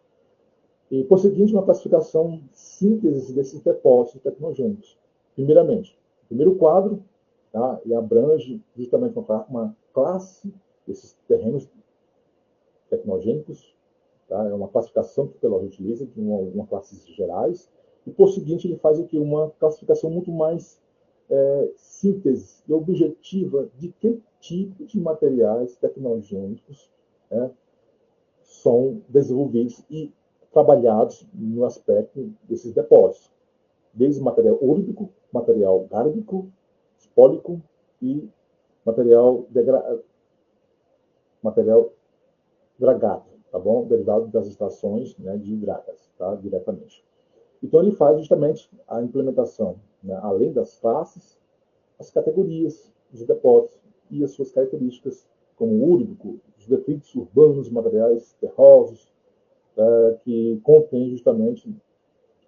E, por seguinte, uma classificação síntese desses depósitos tecnogênicos. Primeiramente, o primeiro quadro, tá, e abrange justamente uma classe desses terrenos tecnogênicos, tá, é uma classificação que o Pelógio utiliza, de uma classes gerais, e, por seguinte, ele faz aqui uma classificação muito mais síntese e objetiva de que tipo de materiais tecnogênicos, né, são desenvolvidos e trabalhados no aspecto desses depósitos, desde material úrico, material gárbico, espólico e material dragado, tá bom? Derivado das extrações, né, de dragas, tá? Diretamente. Então ele faz justamente a implementação, né, além das classes, as categorias, os depósitos e as suas características, como o úrico, os detritos urbanos, materiais terrosos, que contém justamente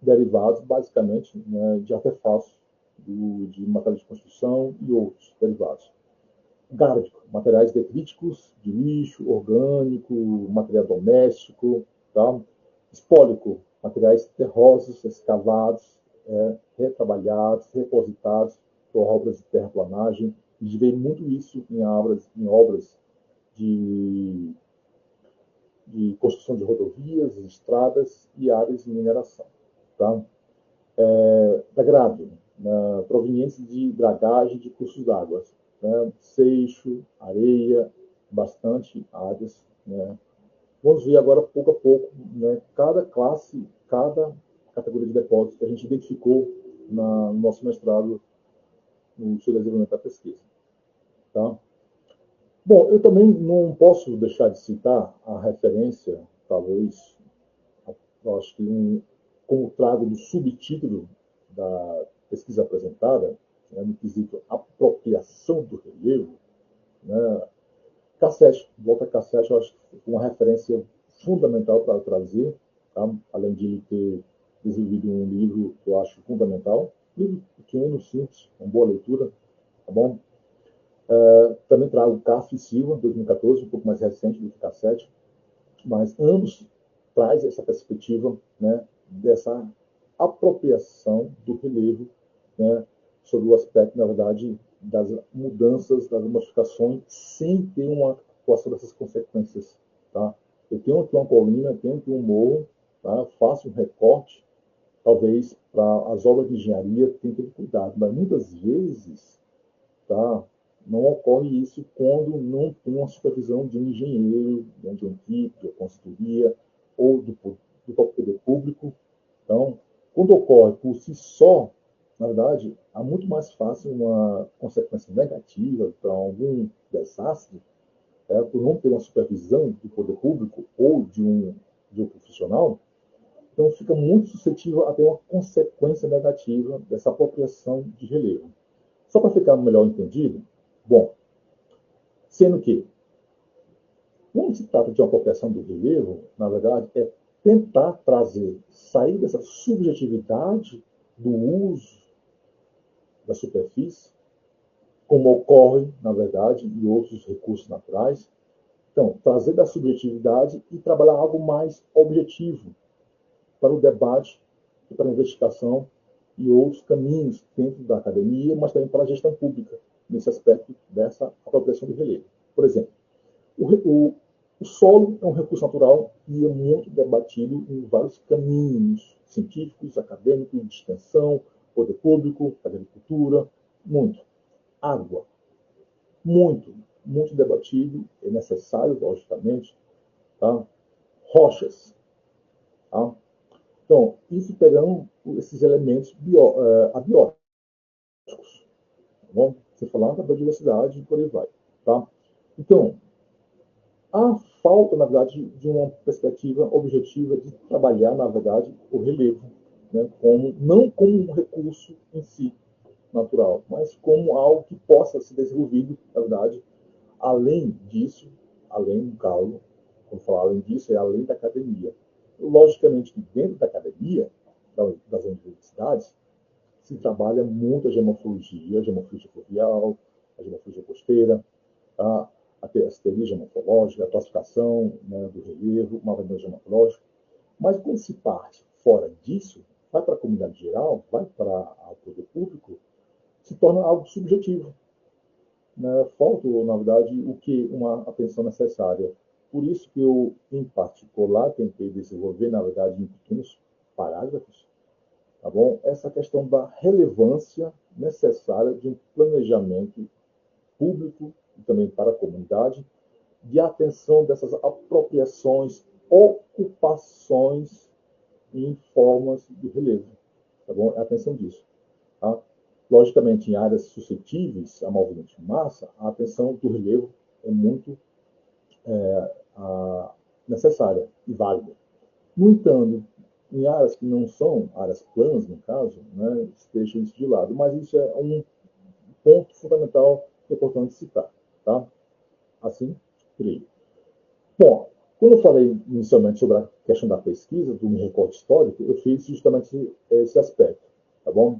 derivados, basicamente, né, de artefatos de materiais de construção e outros derivados. Gárbico, materiais detríticos, de lixo, orgânico, material doméstico. Tá? Espólico, materiais terrosos, escavados, retrabalhados, repositados por obras de terraplanagem. A gente vê muito isso em obras de construção de rodovias, estradas e áreas de mineração. Tá? Degrado, né, provenientes de dragagem de cursos d'água, né, seixo, areia, bastante áreas. Né. Vamos ver agora, pouco a pouco, né, cada classe, cada categoria de depósito que a gente identificou no nosso mestrado no seu desenvolvimento da pesquisa. Tá? Bom, eu também não posso deixar de citar a referência, talvez, eu acho que como trago do subtítulo da pesquisa apresentada, né, no quesito apropriação do relevo, né, Cassete, Walter Cassete, eu acho que foi uma referência fundamental para trazer, tá? Além de ele ter desenvolvido um livro que eu acho fundamental, um livro pequeno, simples, uma boa leitura, tá bom? Também trago CAF e Silva, 2014, um pouco mais recente do que Cassete, mas ambos traz essa perspectiva, né, dessa apropriação do relevo, né, sobre o aspecto, na verdade, das mudanças, das modificações, sem ter uma atuação dessas consequências. Tá? Eu tenho aqui uma colina, tenho aqui um morro, tá? Faço um recorte, talvez para as obras de engenharia tenha que ter cuidado, mas muitas vezes, tá, não ocorre isso quando não tem uma supervisão de um engenheiro, né, de uma equipe, de uma consultoria, ou do próprio poder público. Então, quando ocorre por si só, na verdade, há muito mais fácil uma consequência negativa para algum desastre, por não ter uma supervisão do poder público ou de um profissional. Então, fica muito suscetível a ter uma consequência negativa dessa apropriação de relevo. Só para ficar melhor entendido, bom, sendo que, quando se trata de uma apropriação do relevo, na verdade, é tentar sair dessa subjetividade do uso da superfície, como ocorre, na verdade, em outros recursos naturais. Então, trazer da subjetividade e trabalhar algo mais objetivo para o debate e para a investigação e outros caminhos dentro da academia, mas também para a gestão pública, nesse aspecto dessa apropriação do relevo. Por exemplo, o solo é um recurso natural e é muito debatido em vários caminhos científicos, acadêmicos, de extensão, poder público, agricultura, muito. Água, muito debatido, é necessário, logicamente. Tá? Rochas. Tá? Então, isso pegando esses elementos abióticos. Tá bom? Você falar da biodiversidade e por aí vai. Tá? Então, há falta, na verdade, de uma perspectiva objetiva de trabalhar, na verdade, o relevo, né, não como um recurso em si natural, mas como algo que possa ser desenvolvido, na verdade, além disso, além do caso, quando falar além disso, é além da academia. Logicamente que dentro da academia, das universidades, se trabalha muito a geomorfologia fluvial, a geomorfologia costeira, a teoria geomorfológica, a classificação, né, do relevo, o mapeamento geomorfológico, Mas quando se parte fora disso, vai para a comunidade geral, vai para o poder público, se torna algo subjetivo, né? Falta, na verdade, o que uma atenção necessária. Por isso que eu, em particular, tentei desenvolver, na verdade, em pequenos parágrafos, tá bom? Essa questão da relevância necessária de um planejamento público e também para a comunidade, de atenção dessas apropriações, ocupações em formas de relevo, tá bom? Atenção disso, tá? Logicamente, em áreas suscetíveis a movimentos de massa, a atenção do relevo é muito necessária e válida. No entanto, em áreas que não são áreas planas, no caso, né, deixa isso de lado. Mas isso é um ponto fundamental que é importante citar. Tá? Assim, creio. Bom, quando eu falei inicialmente sobre a questão da pesquisa, do recorte histórico, eu fiz justamente esse aspecto. Tá bom?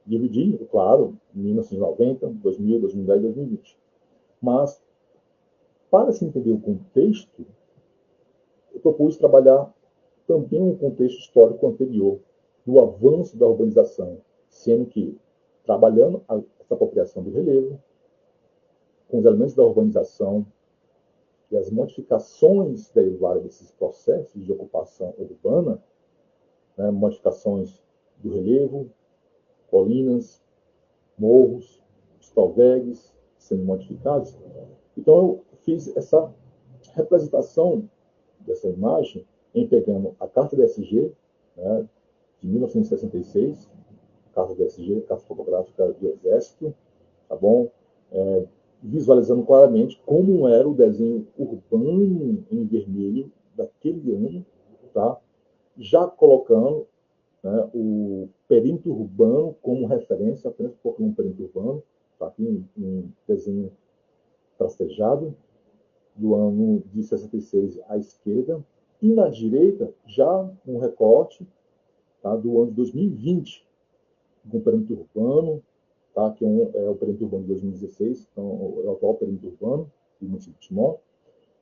Dividi, claro, 1990, 2000, 2010 e 2020. Mas, para se entender o contexto, eu propus trabalhar também um contexto histórico anterior, do avanço da urbanização, sendo que, trabalhando essa apropriação do relevo, com os elementos da urbanização e as modificações derivadas desses processos de ocupação urbana, né, modificações do relevo, colinas, morros, stalvegs sendo modificados. Então, eu fiz essa representação dessa imagem em pegando a Carta DSG, né, de 1966, Carta DSG, Carta Fotográfica do Exército, tá bom? Visualizando claramente como era o desenho urbano em vermelho daquele ano, tá? Já colocando, né, o perímetro urbano como referência, apenas porque um perímetro urbano, tá aqui em desenho tracejado, do ano de 66 à esquerda, e na direita já um recorte, tá, do ano de 2020, com o perímetro urbano, tá, que é o perímetro urbano de 2016, então é o atual perímetro urbano do município de Timon,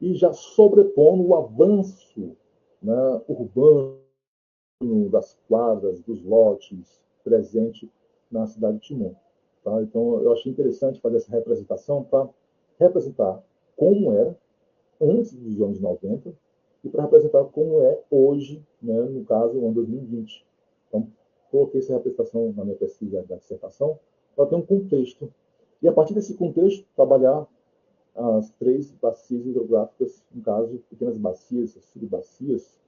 e já sobrepondo o avanço, né, urbano das quadras, dos lotes presente na cidade de Timon. Tá? Então, eu achei interessante fazer essa representação para representar como era antes dos anos 90 e para representar como é hoje, né, no caso, o ano 2020. Então, coloquei essa representação na minha pesquisa da dissertação para ter um contexto. E, a partir desse contexto, trabalhar as 3 bacias hidrográficas, no caso, pequenas bacias, subbacias,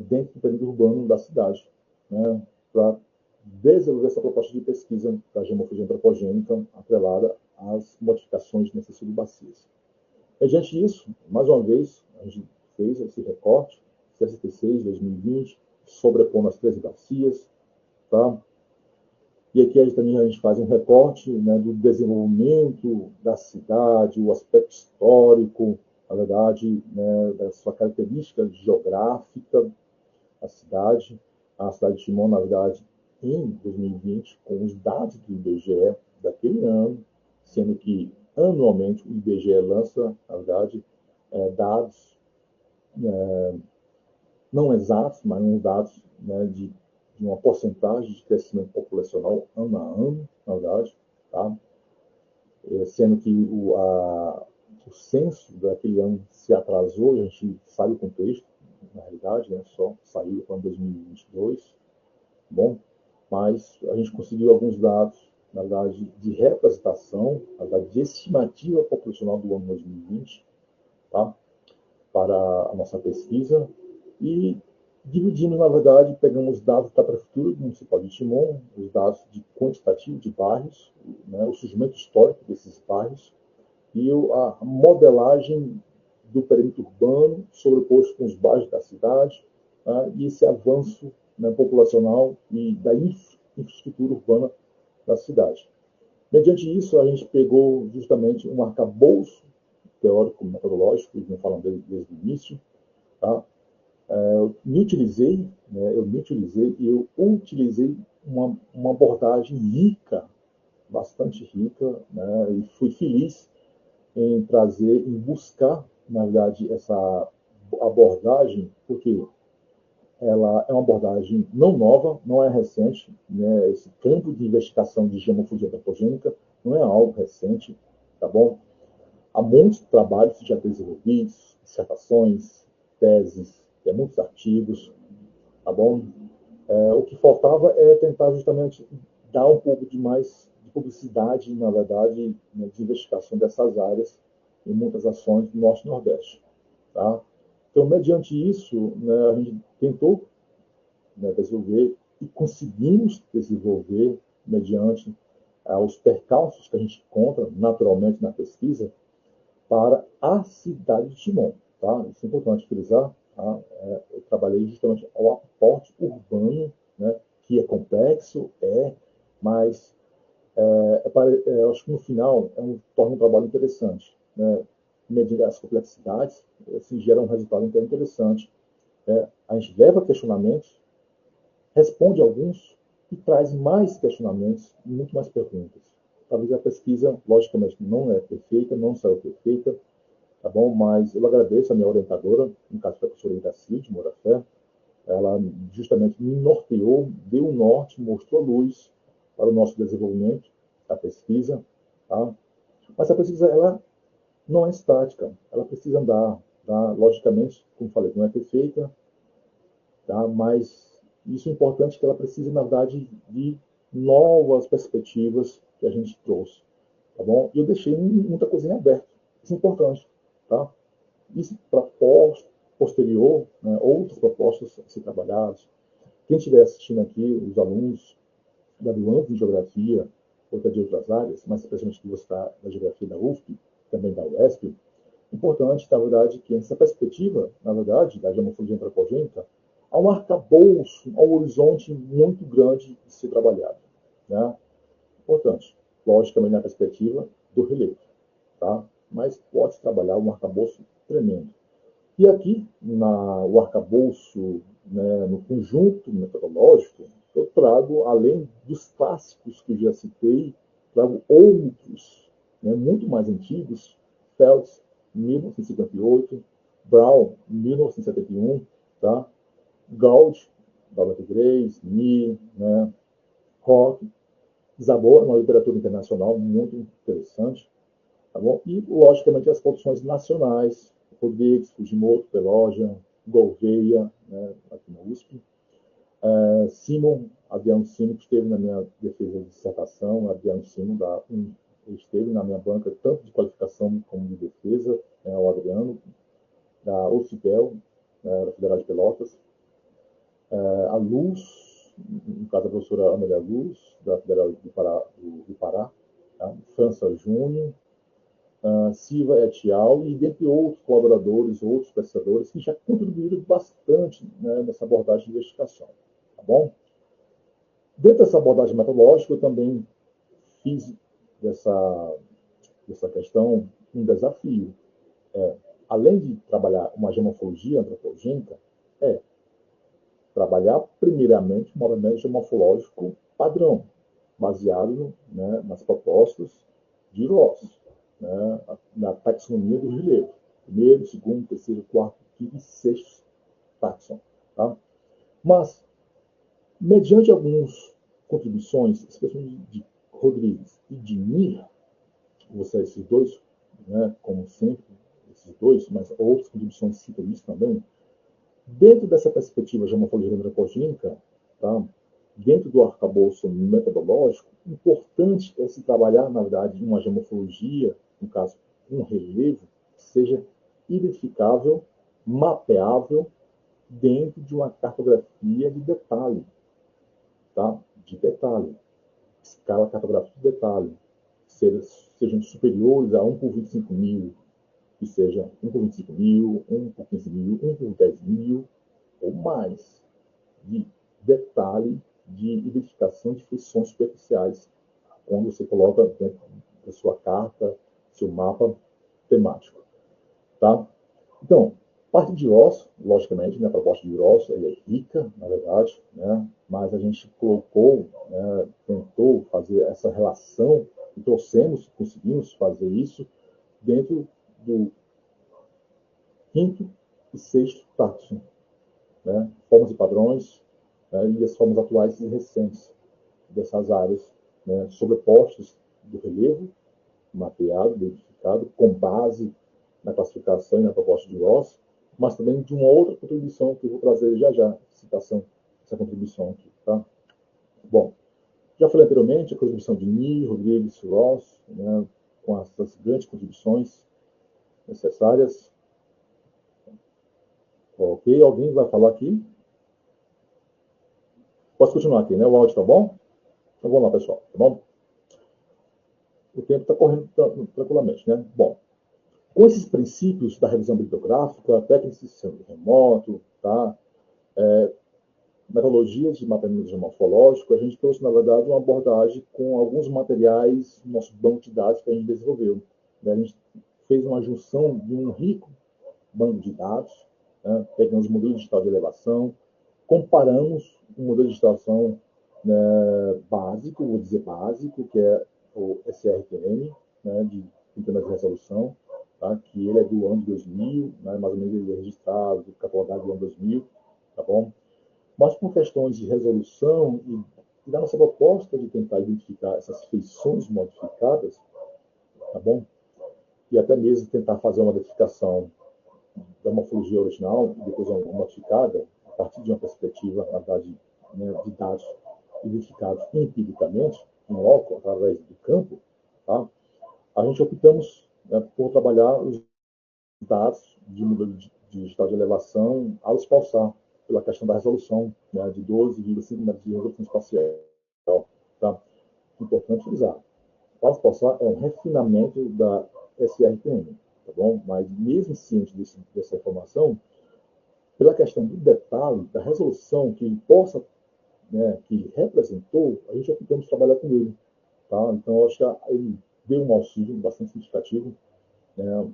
dentro do perímetro urbano da cidade, né, para desenvolver essa proposta de pesquisa da geomorfologia antropogênica atrelada às modificações nessas subbacias. Mediante disso, mais uma vez, a gente fez esse recorte, 66, 2020, sobrepondo as 13 bacias, tá? E aqui também a gente faz um recorte, né, do desenvolvimento da cidade, o aspecto histórico, na verdade, né, da sua característica geográfica, a cidade de Timon, na verdade, em 2020, com os dados do IBGE daquele ano, sendo que anualmente o IBGE lança, na verdade, dados não exatos, mas uns dados, né, de uma porcentagem de crescimento populacional ano a ano, na verdade, tá? Sendo que o censo daquele ano se atrasou, e a gente sabe o contexto, na realidade, né, só saiu para 2022, bom, mas a gente conseguiu alguns dados, na verdade, de representação, na verdade, de estimativa populacional do ano 2020, tá? Para a nossa pesquisa, e dividimos, na verdade, pegamos dados da Prefeitura Municipal de Timon, os dados de quantitativo de bairros, né, o surgimento histórico desses bairros, e a modelagem do perímetro urbano sobreposto com os bairros da cidade, tá, e esse avanço, né, populacional e da infraestrutura urbana da cidade. Mediante isso, a gente pegou justamente um arcabouço teórico-metodológico, que eu falando desde o início, tá? Eu me utilizei, né, e eu utilizei uma abordagem rica, bastante rica, né, e fui feliz em trazer, em buscar, na verdade, essa abordagem, porque ela é uma abordagem não nova, não é recente, né? Esse campo de investigação de geomorfologia antropogênica não é algo recente, tá bom? Há muitos trabalhos já desenvolvidos, dissertações, teses, muitos artigos, tá bom? O que faltava é tentar justamente dar um pouco de mais de publicidade, na verdade, né, de investigação dessas áreas em muitas ações do Norte e Nordeste, tá? Então, mediante isso, né, a gente tentou, né, desenvolver e conseguimos desenvolver, mediante os percalços que a gente encontra naturalmente na pesquisa, para a cidade de Timon. Tá? Isso é importante frisar. Tá? Eu trabalhei justamente ao aporte urbano, né, que é complexo, mas eu acho que no final torna um trabalho interessante. Né? Medir as complexidades, se gera um resultado interessante. A gente leva questionamentos, responde alguns e traz mais questionamentos e muito mais perguntas. Talvez a pesquisa, logicamente, não é perfeita, não saiu perfeita, tá bom? Mas eu agradeço a minha orientadora, no caso foi a professora Iracide Morafé, ela justamente me norteou, deu o norte, mostrou a luz para o nosso desenvolvimento, a pesquisa, tá? Mas a pesquisa, ela não é estática, ela precisa andar, tá? Logicamente, como falei, não é perfeita, tá? Mas isso é importante que ela precise, na verdade, de novas perspectivas que a gente trouxe, tá bom? E eu deixei muita coisinha aberta, isso é importante, tá? Isso para posterior, né, outras propostas a ser trabalhadas. Quem estiver assistindo aqui, os alunos da Luan de Geografia, ou de outras áreas, mas especialmente que você está da Geografia da UFP, também da UESP, importante, na verdade, que essa perspectiva, na verdade, da geomorfologia antropogênica, há um arcabouço, há um horizonte muito grande de ser trabalhado. Né? Importante, logicamente, na perspectiva do relevo, tá? Mas pode trabalhar um arcabouço tremendo. E aqui, o arcabouço, né, no conjunto metodológico, eu trago, além dos clássicos que eu já citei, trago outros, né, muito mais antigos, Phelps, 1958, Brown, 1971, tá? Gaud, Robert Grace, Mee, né, Rock, Zabor, uma literatura internacional muito interessante, tá bom? E, logicamente, as produções nacionais, Rodrigues, Fujimoto, Peloja, Gouveia, né, aqui na USP. Simon, Adriano Simon, que esteve na minha defesa de dissertação, Adriano Simon, ele esteve na minha banca, tanto de qualificação como de defesa, o Adriano, da UFPEL, da Federal de Pelotas. A Luz, no caso a professora Amélia Luz, da Federal do Pará, tá? França Júnior, Silva et al., e dentre outros colaboradores, outros pesquisadores, que já contribuíram bastante, né, nessa abordagem de investigação. Tá bom? Dentro dessa abordagem metodológica, eu também fiz dessa questão um desafio. Além de trabalhar uma geomorfologia antropogênica, trabalhar primeiramente um movimento geomorfológico padrão, baseado, né, nas propostas de Ross, né, na taxonomia do relevo. Primeiro, segundo, terceiro, quarto, quinto e sexto taxon. Tá? Mas, mediante algumas contribuições, especialmente de Rodrigues e de Mir, esses dois, né, como sempre, esses dois, mas outras contribuições citam isso também, dentro dessa perspectiva de geomorfologia antropogênica, tá, dentro do arcabouço metodológico, importante é se trabalhar, na verdade, uma geomorfologia, no caso, um relevo, que seja identificável, mapeável, dentro de uma cartografia de detalhe, tá? De detalhe. Escala cartográfica de detalhe. Sejam superiores a 1 por 25 mil, que seja 1 por 25 mil, 1 por 15 mil, 1 por 10 mil, ou mais, de detalhe de identificação de funções superficiais, quando você coloca dentro da sua carta, seu mapa temático. Tá? Então, parte de Ross, logicamente, né, a proposta de Ross é rica, na verdade, né, mas a gente colocou, né, tentou fazer essa relação e conseguimos fazer isso dentro do quinto e sexto taxon, né, formas e padrões, né, e as formas atuais e recentes dessas áreas, né, sobrepostas do relevo, mapeado, identificado, com base na classificação e na proposta de Ross, mas também de uma outra contribuição que eu vou trazer já já, citação dessa contribuição aqui. Tá? Bom, já falei anteriormente a contribuição de Ni, Rodrigues, Ross, né, com essas grandes contribuições necessárias. Ok, alguém vai falar aqui? Posso continuar aqui, né? O áudio tá bom? Então vamos lá, pessoal, tá bom? O tempo está correndo tranquilamente, né? Bom, com esses princípios da revisão bibliográfica, técnicas de sistema remoto, tá? Metodologias de mapeamento geomorfológico, a gente trouxe, na verdade, uma abordagem com alguns materiais do nosso banco de dados que a gente desenvolveu. Né? A gente fez uma junção de um rico banco de dados, né? Pegamos o modelo digital de elevação, comparamos o modelo de digitação, né, básico, vou dizer básico, que é o SRTM, né, de Sistemas de Resolução, tá? Que ele é do ano 2000, né, mais ou menos ele é registrado, catalogado do ano 2000, tá bom? Mas por questões de resolução e da nossa proposta de tentar identificar essas feições modificadas, tá bom? E até mesmo tentar fazer uma identificação da morfologia original e depois uma modificada, a partir de uma perspectiva, na verdade, né, de dados identificados empiricamente, em loco, através do campo, tá? A gente optamos, né, por trabalhar os dados de modelo digital de elevação ao espaçar pela questão da resolução, né, de 12,5 metros de resolução espacial. Tá? Importante utilizar. O espaçar é um refinamento da SRTM, tá bom? Mas mesmo ciente dessa informação, pela questão do detalhe, da resolução que ele possa, né, que ele representou, a gente optamos trabalhar com ele. Tá? Então, eu acho que ele deu um auxílio bastante significativo, né,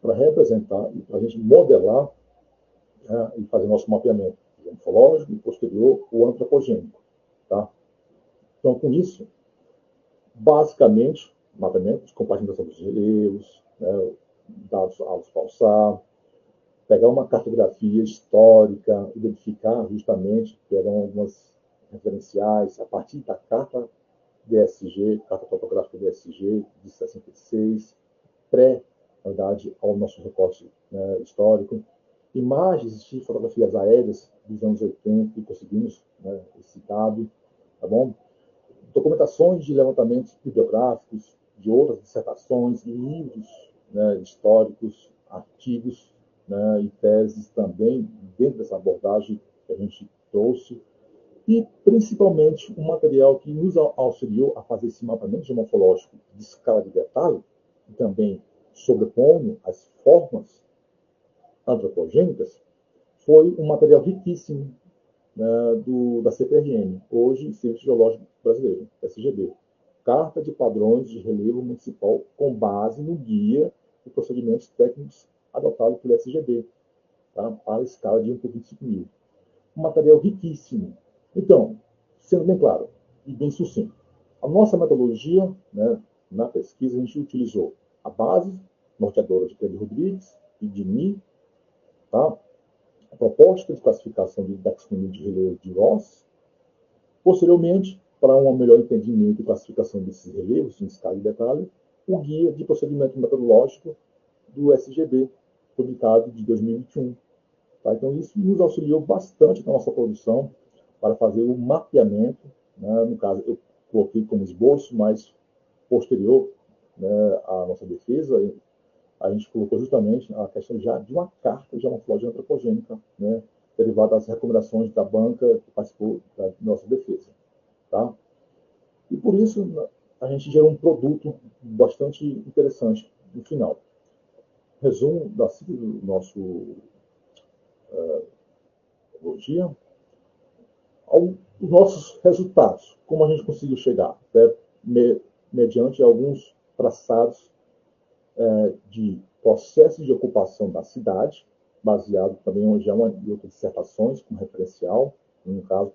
para representar e para a gente modelar, né, e fazer nosso mapeamento morfológico, posterior ou antropogênico. Tá? Então, com isso, basicamente, mapeamento de compartimentação dos relevos, né, dados ao falsar, pegar uma cartografia histórica, identificar justamente, pegar algumas referenciais a partir da carta DSG, carta topográfica DSG de 66, pré, na verdade, ao nosso recorte, né, histórico, imagens de fotografias aéreas dos anos 80 e conseguimos, né, esse dado, tá bom? Documentações de levantamentos bibliográficos, de outras dissertações, livros, né, históricos, artigos, né, e teses também dentro dessa abordagem que a gente trouxe, e principalmente um material que nos auxiliou a fazer esse mapeamento geomorfológico de escala de detalhe, e também sobrepondo as formas antropogênicas, foi um material riquíssimo, né, da CPRM, hoje Serviço Geológico Brasileiro, SGB. Carta de Padrões de Relevo Municipal com base no guia de procedimentos técnicos adotado pelo SGB, tá, para a escala de 1,25 mil. Um material riquíssimo. Então, sendo bem claro e bem sucinto, a nossa metodologia, né, na pesquisa, a gente utilizou a base norteadora de Pedro Rodrigues e de mim, tá? A proposta de classificação de taxonomia de relevo de Ross. Posteriormente, para um melhor entendimento e classificação desses relevos em escala e detalhe, o guia de procedimento metodológico do SGB, publicado de 2021. Tá? Então, isso nos auxiliou bastante na nossa produção para fazer o mapeamento, né? No caso, eu coloquei como esboço, mas posterior, né, à nossa defesa, a gente colocou justamente a questão já de uma carta de morfologia antropogênica, né, derivada das recomendações da banca que participou da nossa defesa. Tá? E por isso a gente gerou um produto bastante interessante no final. Resumo do nosso metodologia, os nossos resultados, como a gente conseguiu chegar, né, mediante alguns traçados de processos de ocupação da cidade, baseado também em outras dissertações, como referencial, no caso,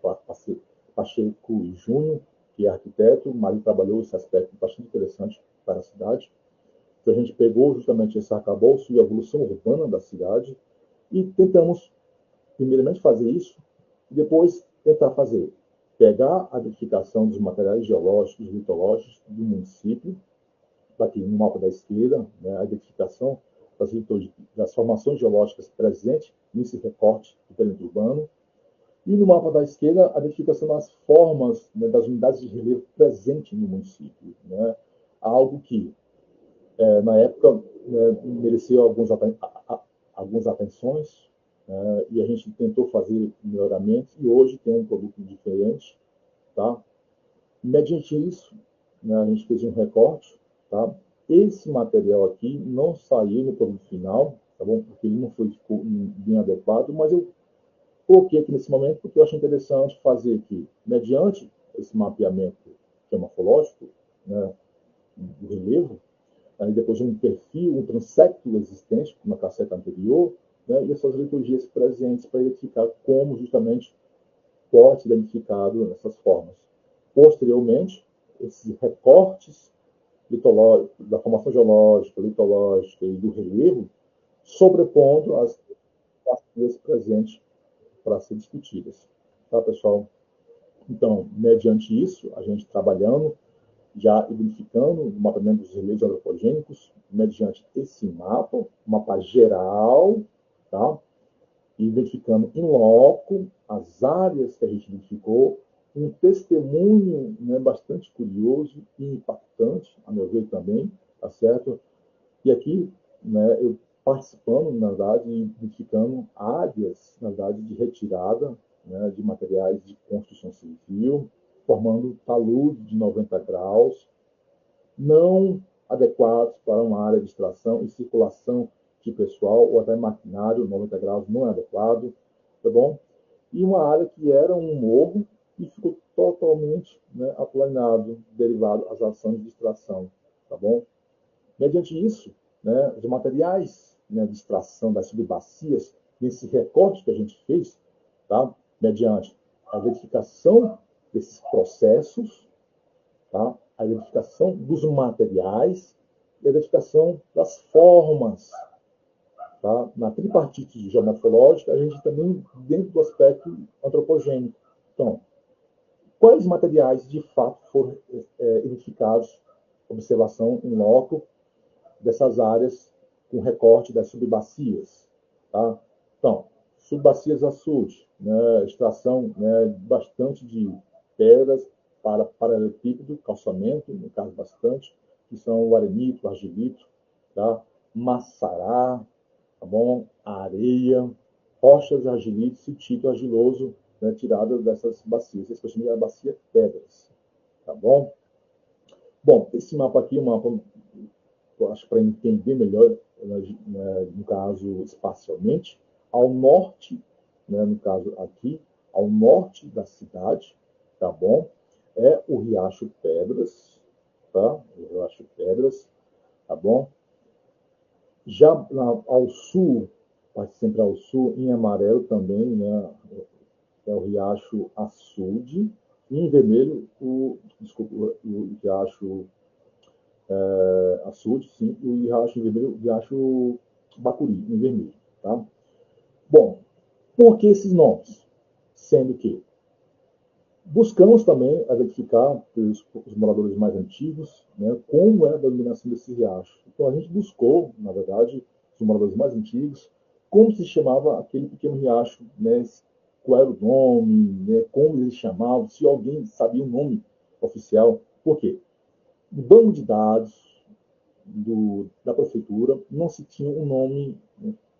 Pacheco e Júnior, que é arquiteto, mas ele trabalhou esse aspecto bastante interessante para a cidade. Então, a gente pegou justamente esse arcabouço e a evolução urbana da cidade e tentamos primeiramente fazer isso e depois tentar pegar a identificação dos materiais geológicos e litológicos do município, aqui no mapa da esquerda, né, a identificação das formações geológicas presentes nesse recorte do perímetro urbano, e no mapa da esquerda, a identificação das formas, né, das unidades de relevo presentes no município. Né? Algo que, na época, né, mereceu algumas atenções, né, e a gente tentou fazer melhoramentos, e hoje tem um produto diferente. Tá? Mediante isso, né, a gente fez um recorte. Tá? Esse material aqui não saiu no produto final, tá bom? Porque ele não ficou bem adequado, mas eu coloquei aqui nesse momento porque eu achei interessante fazer aqui, mediante esse mapeamento geomorfológico, né, do relevo, aí depois um perfil, um transecto existente, como na casseta anterior, né, e essas liturgias presentes para identificar como justamente pode ser identificado nessas formas. Posteriormente, esses recortes da formação geológica, litológica e do relevo, sobrepondo as parcerias presentes para ser discutidas. Tá, pessoal? Então, mediante isso, a gente trabalhando, já identificando o mapeamento dos relevos antropogênicos, mediante esse mapa geral, tá? E identificando em loco as áreas que a gente identificou, um testemunho, né, bastante curioso e impactante, a meu ver também, tá certo? E aqui, né, eu participando, na verdade, identificando áreas, na verdade, de retirada, né, de materiais de construção civil, formando talude de 90 graus, não adequados para uma área de extração e circulação de pessoal ou até maquinário, 90 graus não é adequado, tá bom? E uma área que era um morro e ficou totalmente, né, aplanado, derivado às ações de extração, tá bom? Mediante isso, né, os materiais, né, de extração das subbacias, nesse recorte que a gente fez, tá, mediante a identificação desses processos, tá, a identificação dos materiais e a identificação das formas. Tá? Na tripartite geomorfológica, a gente também dentro do aspecto antropogênico. Então, quais materiais de fato foram identificados, observação em loco dessas áreas com recorte das subbacias. Tá? Então, subbacias açude, né, extração, né, bastante de pedras para paralelepípedo, calçamento, no caso bastante, que são o arenito, o argilito, tá? Maçará, tá bom? Areia, rochas argilites e tito argiloso, né, tiradas dessas bacias, especialmente a bacia pedras, tá bom? Bom, esse mapa aqui é um mapa, eu acho, para entender melhor, né, no caso, espacialmente, ao norte, né, no caso aqui, ao norte da cidade, tá bom? É o Riacho Pedras, tá? O Riacho Pedras, tá bom? Já ao sul, parte central ao sul, em amarelo também, né, é o Riacho Açude, e em vermelho, o Riacho Açude, sim, e o Riacho em vermelho, o Riacho Bacuri, em vermelho. Tá? Bom, por que esses nomes? Sendo que buscamos também identificar os moradores mais antigos, né, como é a denominação desse riacho. Então a gente buscou, na verdade, os moradores mais antigos, como se chamava aquele pequeno riacho, né, qual era o nome, né, como eles chamavam, se alguém sabia o nome oficial. Por quê? No banco de dados da prefeitura não se tinha um nome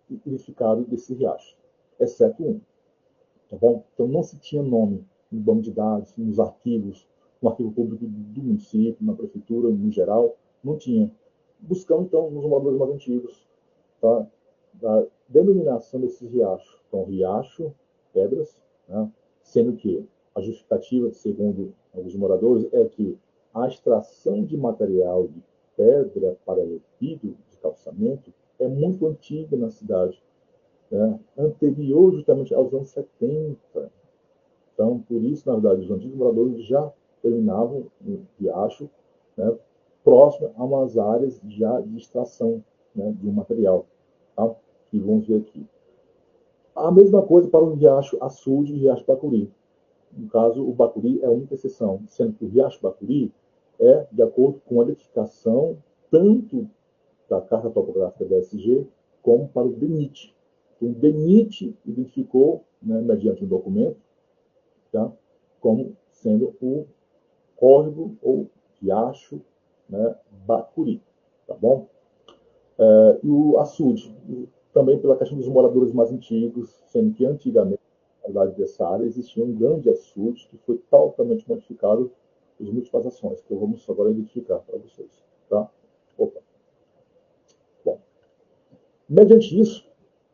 identificado desse riacho, exceto um. Tá bom? Então não se tinha nome no banco de dados, nos arquivos, no arquivo público do município, na prefeitura, no geral, não tinha. Buscamos, então, nos moradores mais antigos, tá? Da denominação desses riachos. Então, riacho, pedras, né? Sendo que a justificativa, segundo alguns moradores, é que a extração de material de pedra paralelepípedo de calçamento é muito antiga na cidade, né? Anterior justamente aos anos 70. Então, por isso, na verdade, os antigos moradores já terminavam no riacho, né, próximo a umas áreas já de extração, né, de um material, tá? Que vamos ver aqui. A mesma coisa para o Riacho Açude e Riacho Bacuri. No caso, o Bacuri é a única exceção, sendo que o Riacho Bacuri é de acordo com a identificação tanto da carta topográfica da SG como para o DENIT. Então, o DENIT identificou, né, mediante um documento, tá, como sendo o córrego ou riacho, né, Bacuri, tá bom? E o açude, também pela questão dos moradores mais antigos, sendo que antigamente, na verdade dessa área, existia um grande açude que foi totalmente modificado por múltiplas ações, que eu vou agora identificar para vocês. Tá? Opa. Bom, mediante isso,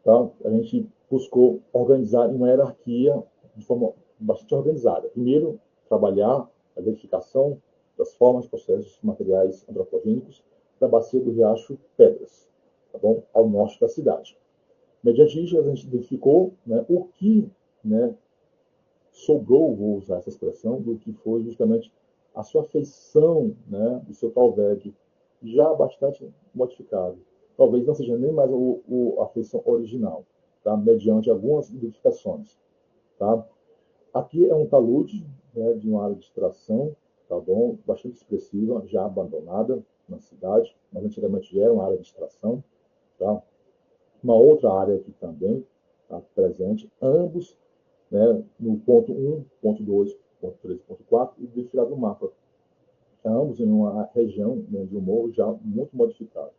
tá, a gente buscou organizar em uma hierarquia de forma bastante organizada. Primeiro, trabalhar a verificação das formas, processos, materiais antropogênicos da bacia do Riacho Pedras, tá bom? Ao norte da cidade. Mediante isso, a gente identificou, né, o que, né, sobrou, vou usar essa expressão, do que foi justamente a sua feição, né, do seu talveg, já bastante modificado. Talvez não seja nem mais a feição original, tá? Mediante algumas identificações. Tá? Aqui é um talude, né, de uma área de extração, tá bom? Bastante expressiva, já abandonada na cidade, mas antigamente era uma área de extração. Tá? Uma outra área aqui também tá presente, ambos, né, no ponto 1, ponto 2, ponto 3, ponto 4, e identificado no mapa. Ambos em uma região, né, de um morro já muito modificado.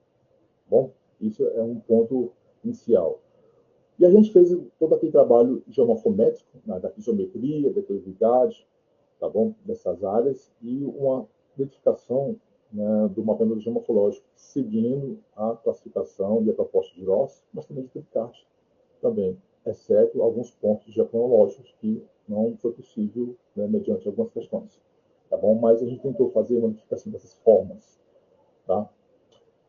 Bom, isso é um ponto inicial. E a gente fez todo aquele trabalho geomorfométrico, né, da isometria, declividade, tá bom? Dessas áreas, e uma identificação, né, do mapeamento geomorfológico, seguindo a classificação e a proposta de Ross, mas também de Descartes também, exceto alguns pontos geocronológicos que não foi possível, né, mediante algumas questões. Tá bom? Mas a gente tentou fazer uma modificação dessas formas. Tá?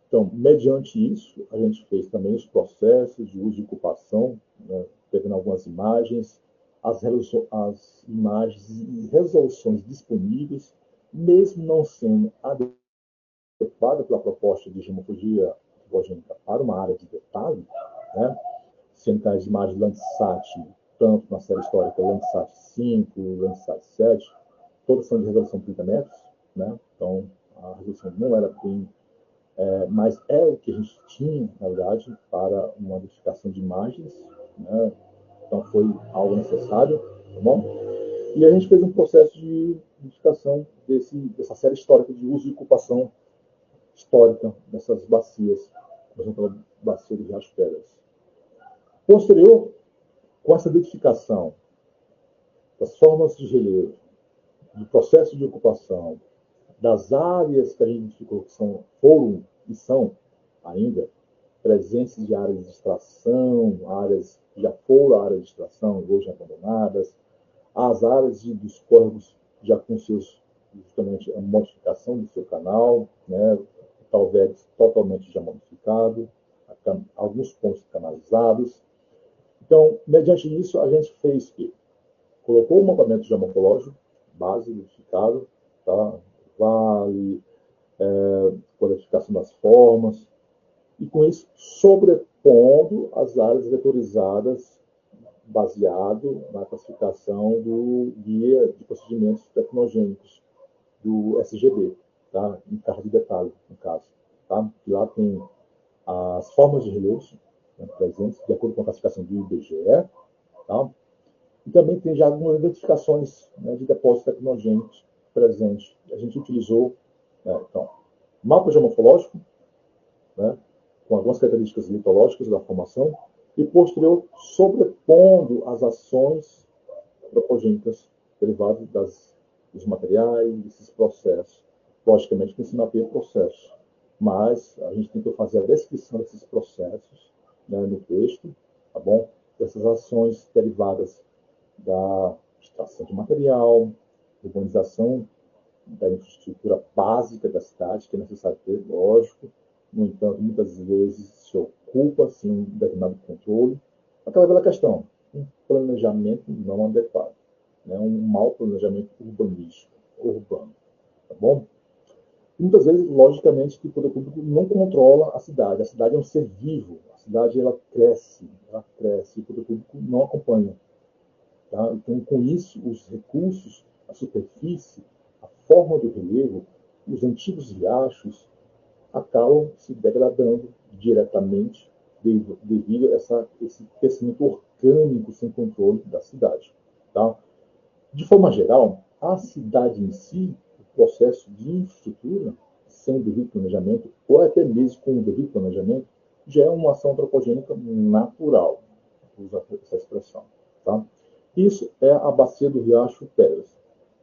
Então, mediante isso, a gente fez também os processos de uso e ocupação, né, pegando algumas imagens, as imagens e resoluções disponíveis, mesmo não sendo adequada pela proposta de geomorfologia antropogênica para uma área de detalhe, né, sendo que as imagens Landsat, tanto na série histórica Landsat 5, Landsat 7, todas são de resolução de 30 metros, né, então a resolução não era bem, mas é o que a gente tinha, na verdade, para uma identificação de imagens, né, então foi algo necessário, tá bom? E a gente fez um processo de identificação dessa série histórica de uso e ocupação histórica dessas bacias, por exemplo, a bacia de Riacho Pedras. Posterior, com essa identificação das formas de relevo, do processo de ocupação, das áreas que a gente identificou que foram e são ainda presentes de áreas de extração, áreas que já foram áreas de extração, hoje abandonadas, as áreas dos córregos já com justamente a modificação do seu canal, né, talvez totalmente já modificado, alguns pontos canalizados. Então, mediante isso, a gente fez que colocou o mapeamento geomorfológico, base identificado, tá? Vale, codificação das formas, e com isso sobrepondo as áreas vetorizadas baseado na classificação do Guia de Procedimentos Tecnogênicos, do SGB, tá? Em carta de detalhe, no caso. Tá? E lá tem as formas de relevos, né, presentes, de acordo com a classificação do IBGE, tá? E também tem já algumas identificações, né, de depósitos tecnogênicos presentes. A gente utilizou, né, então, mapa geomorfológico, né, com algumas características litológicas da formação, e posterior sobrepondo as ações antropogênicas derivadas dos materiais, desses processos. Logicamente, tem que se mapear processos, mas a gente tem que fazer a descrição desses processos, né, no texto, tá bom? Dessas ações derivadas da extração de material, urbanização da infraestrutura básica da cidade, que é necessário ter, lógico. No entanto, muitas vezes se ocupa sem um determinado controle. Aquela velha questão, um planejamento não adequado, né? Um mau planejamento urbanístico, urbano, tá bom? E muitas vezes, logicamente, que o poder público não controla a cidade. A cidade é um ser vivo, cidade ela cresce, e o poder público não acompanha. Tá? Então, com isso, os recursos, a superfície, a forma do relevo, os antigos riachos acabam se degradando diretamente devido a esse crescimento orgânico sem controle da cidade. Tá? De forma geral, a cidade em si, o processo de infraestrutura, sem o devido planejamento, ou até mesmo com o devido planejamento, já é uma ação antropogênica natural, usar essa expressão. Tá? Isso é a bacia do Riacho Pedras.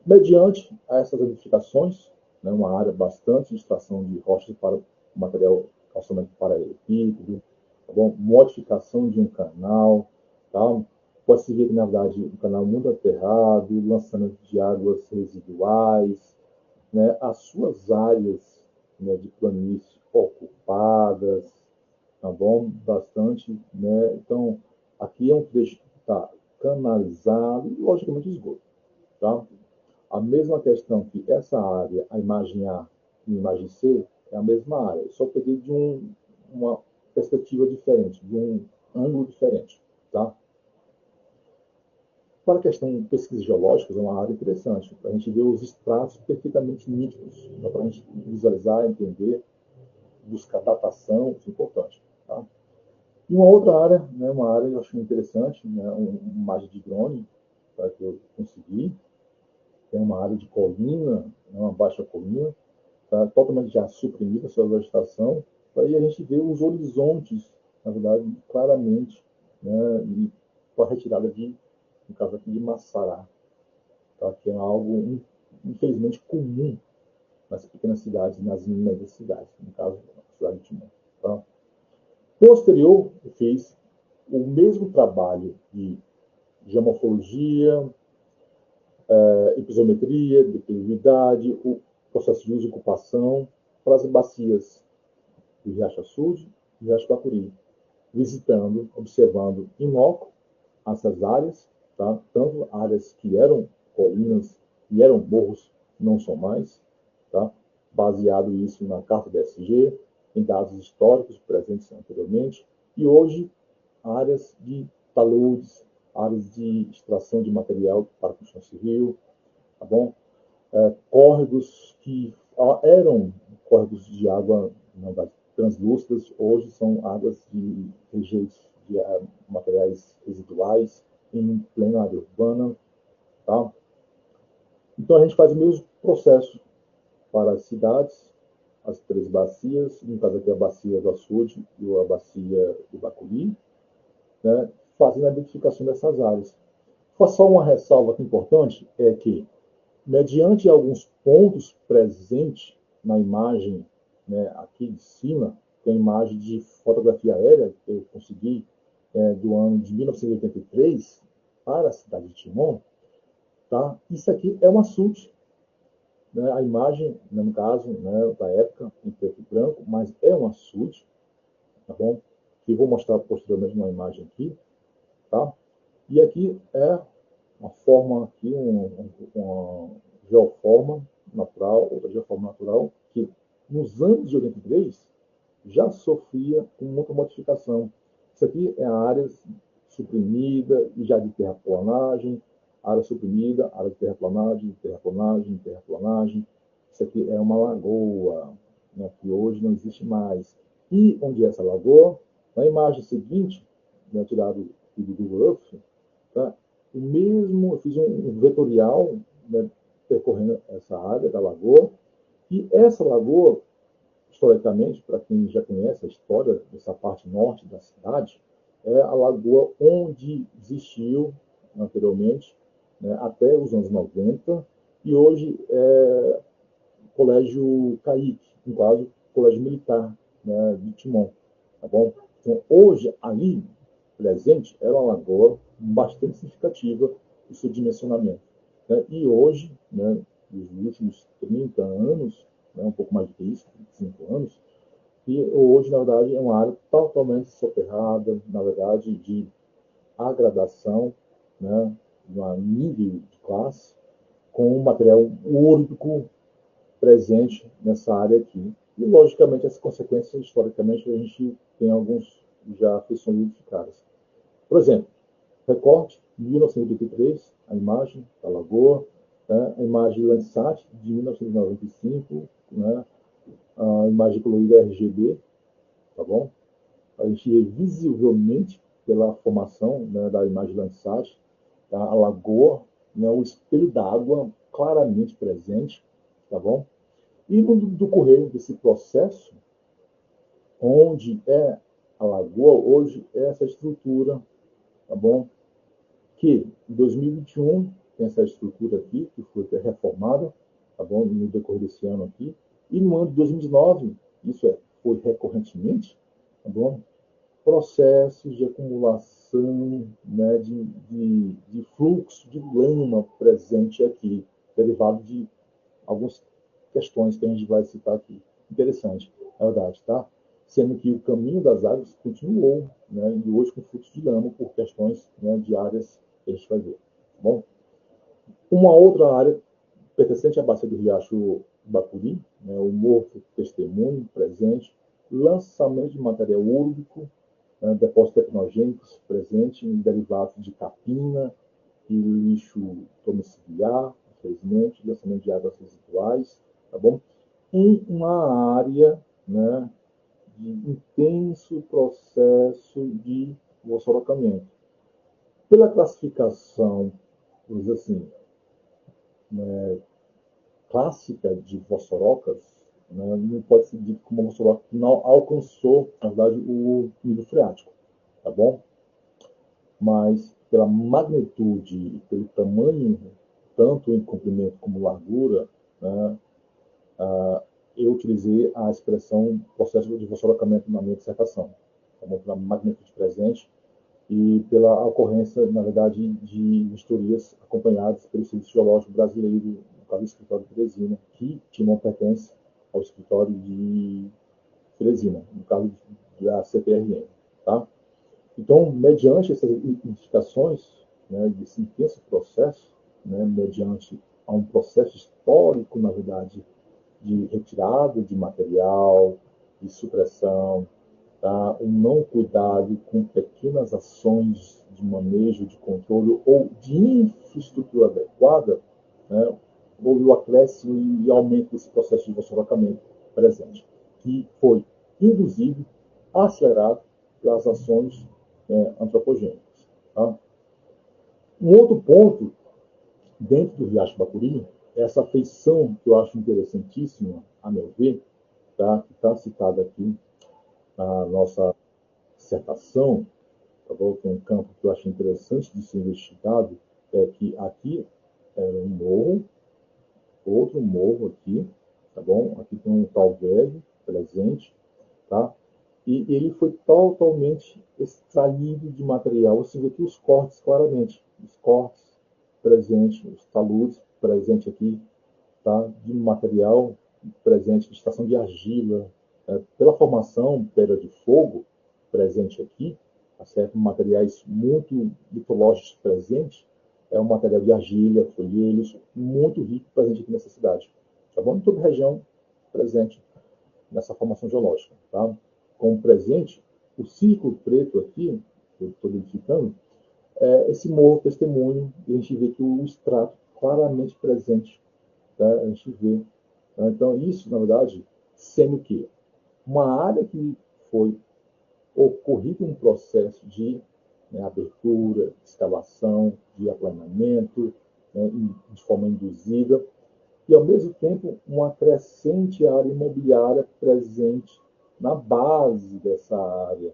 Mediante essas edificações, né, uma área bastante de extração de rochas para material calçamento paralelepípedo, tá bom? Modificação de um canal, tá? Pode-se ver que, na verdade, um canal muito aterrado, lançamento de águas residuais, né? As suas áreas, né, de planície ocupadas, tá bom? Bastante, né? Então, aqui é um trecho que está canalizado e, logicamente, esgoto, tá? A mesma questão que essa área, a imagem A e a imagem C, é a mesma área. Eu só peguei de uma perspectiva diferente, de um ângulo diferente, tá? Para a questão de pesquisas geológicas, é uma área interessante. A gente vê os estratos perfeitamente nítidos. Dá para a gente visualizar, entender, buscar datação, isso é importante. Tá? E uma outra área, né, uma área que eu achei interessante, né, uma imagem de drone, tá, que eu consegui. Tem uma área de colina, né, uma baixa colina, tá, totalmente já suprimida a sua vegetação. Aí a gente vê os horizontes, na verdade, claramente, né, e com a retirada no caso aqui, de Massará, tá, que é algo, infelizmente, comum nas pequenas cidades e nas médias cidades, no caso, a cidade de Timon. Tá? Posterior, eu fiz o mesmo trabalho de geomorfologia, episometria, declividade, o processo de uso e ocupação para as bacias do Riacho Açude e Riacho Bacuri, visitando, observando in loco essas áreas, tá? Tanto áreas que eram colinas e eram morros, não são mais, tá? Baseado isso na carta DSG, em dados históricos presentes anteriormente, e hoje áreas de taludes, áreas de extração de material para a construção civil, tá bom? Córregos que eram córregos de água translúcidas, hoje são águas de rejeitos de materiais residuais em plena área urbana. Tá? Então, a gente faz o mesmo processo para as cidades, as três bacias, no caso aqui a bacia do Açude e a bacia do Bacuri, né, fazendo a identificação dessas áreas. Só uma ressalva aqui importante é que, mediante alguns pontos presentes na imagem, né, aqui de cima, tem a imagem de fotografia aérea que eu consegui do ano de 1983 para a cidade de Timon, tá? Isso aqui é um açude, né? A imagem, né, no caso, né, da época, em preto e branco, mas é um açude, tá bom? Que vou mostrar posteriormente uma imagem aqui, tá? E aqui é uma forma aqui, uma geoforma natural, outra geoforma natural, que nos anos de 83 já sofria com muita modificação. Isso aqui é a área suprimida e já de terraplanagem, área suprimida, área de terraplanagem, terraplanagem, terraplanagem. Isso aqui é uma lagoa, né, que hoje não existe mais. E onde é essa lagoa? Na imagem seguinte, né, tirado do Google Earth, tá? Eu fiz um vetorial, né, percorrendo essa área da lagoa, e essa lagoa, historicamente, para quem já conhece a história dessa parte norte da cidade, é a lagoa onde existiu anteriormente, né, até os anos 90, e hoje é o Colégio Caíque, no caso, Colégio Militar, né, de Timon, tá bom? Então, hoje, ali, presente, era uma lagoa bastante significativa do seu dimensionamento. Né? E hoje, né, nos últimos 30 anos, né, um pouco mais do que isso, 25 anos, e hoje, na verdade, é uma área totalmente soterrada, na verdade, de agradação, né, a nível de classe, com um material úrico presente nessa área aqui. E, logicamente, as consequências, historicamente, a gente tem alguns já feições identificadas. Por exemplo, recorte, 1983, a imagem da Lagoa, né? A imagem do Landsat, de 1995, né? A imagem colorida RGB, tá bom? A gente vê visivelmente, pela formação, né, da imagem Landsat, tá? A Lagoa, né, o espelho d'água claramente presente, tá bom? E no decorrer desse processo, onde é a Lagoa, hoje é essa estrutura, tá bom? Que em 2021 tem essa estrutura aqui, que foi reformada, tá bom? No decorrer desse ano aqui. E no ano de 2019, foi recorrentemente, tá bom? Processos de acumulação, né, de fluxo de lama presente aqui, derivado de algumas questões que a gente vai citar aqui. Interessante, na verdade, tá? Sendo que o caminho das águas continuou, né, e hoje com fluxo de lama por questões, né, de áreas que a gente vai ver. Tá bom? Uma outra área pertencente à bacia do Riacho Bacuri, né, o Morro Testemunho presente, lançamento de material úrbico, né, depósitos tecnogênicos presente em derivados de capina e lixo domiciliar, infelizmente, lançamento de águas residuais, tá bom? Em uma área, né, de intenso processo de mossorocamento. Pela classificação, vamos dizer assim, né, clássica de Vossorocas, né, não pode ser dito como uma Vossoroca que não alcançou, na verdade, o nível freático, tá bom? Mas pela magnitude e pelo tamanho, tanto em comprimento como largura, né, eu utilizei a expressão processo de vossorocamento na minha dissertação, tá bom? Pela magnitude presente e pela ocorrência, na verdade, de vistorias acompanhadas pelo Serviço Geológico Brasileiro, no caso do escritório de Teresina, que não pertence ao escritório de Teresina, no caso da CPRM. Tá? Então, mediante essas identificações, né, desse intenso processo, né, mediante a um processo histórico, na verdade, de retirada de material, de supressão, tá? Um não cuidado com pequenas ações de manejo, de controle ou de infraestrutura adequada, né? Houve o acréscimo e aumento desse processo de vossorocamento presente, que foi induzido, acelerado pelas ações antropogênicas. Tá? Um outro ponto, dentro do Riacho Bacuri, é essa feição que eu acho interessantíssima, a meu ver, tá? Que está citada aqui na nossa dissertação, tá bom? Que é um campo que eu acho interessante de ser investigado, é que aqui é um morro, outro morro aqui, tá bom? Aqui tem um tal velho presente, tá? E ele foi totalmente extraído de material. Você vê aqui os cortes claramente, os cortes presentes, os taludes presentes aqui, tá? De material presente, de estação de argila, pela formação pedra de fogo presente aqui, tá certo? Materiais muito mitológicos presentes, é um material de argila, folheiros, muito rico presente aqui nessa cidade, tá bom? Em toda a região presente nessa formação geológica, tá? Como presente, o círculo preto aqui, que eu estou identificando, é esse morro testemunho, e a gente vê que o extrato claramente presente, tá? A gente vê. Tá? Então, isso, na verdade, sendo que uma área que foi ocorrido um processo de, né, abertura, escavação, de aplanamento, né, de forma induzida, e, ao mesmo tempo, uma crescente área imobiliária presente na base dessa área,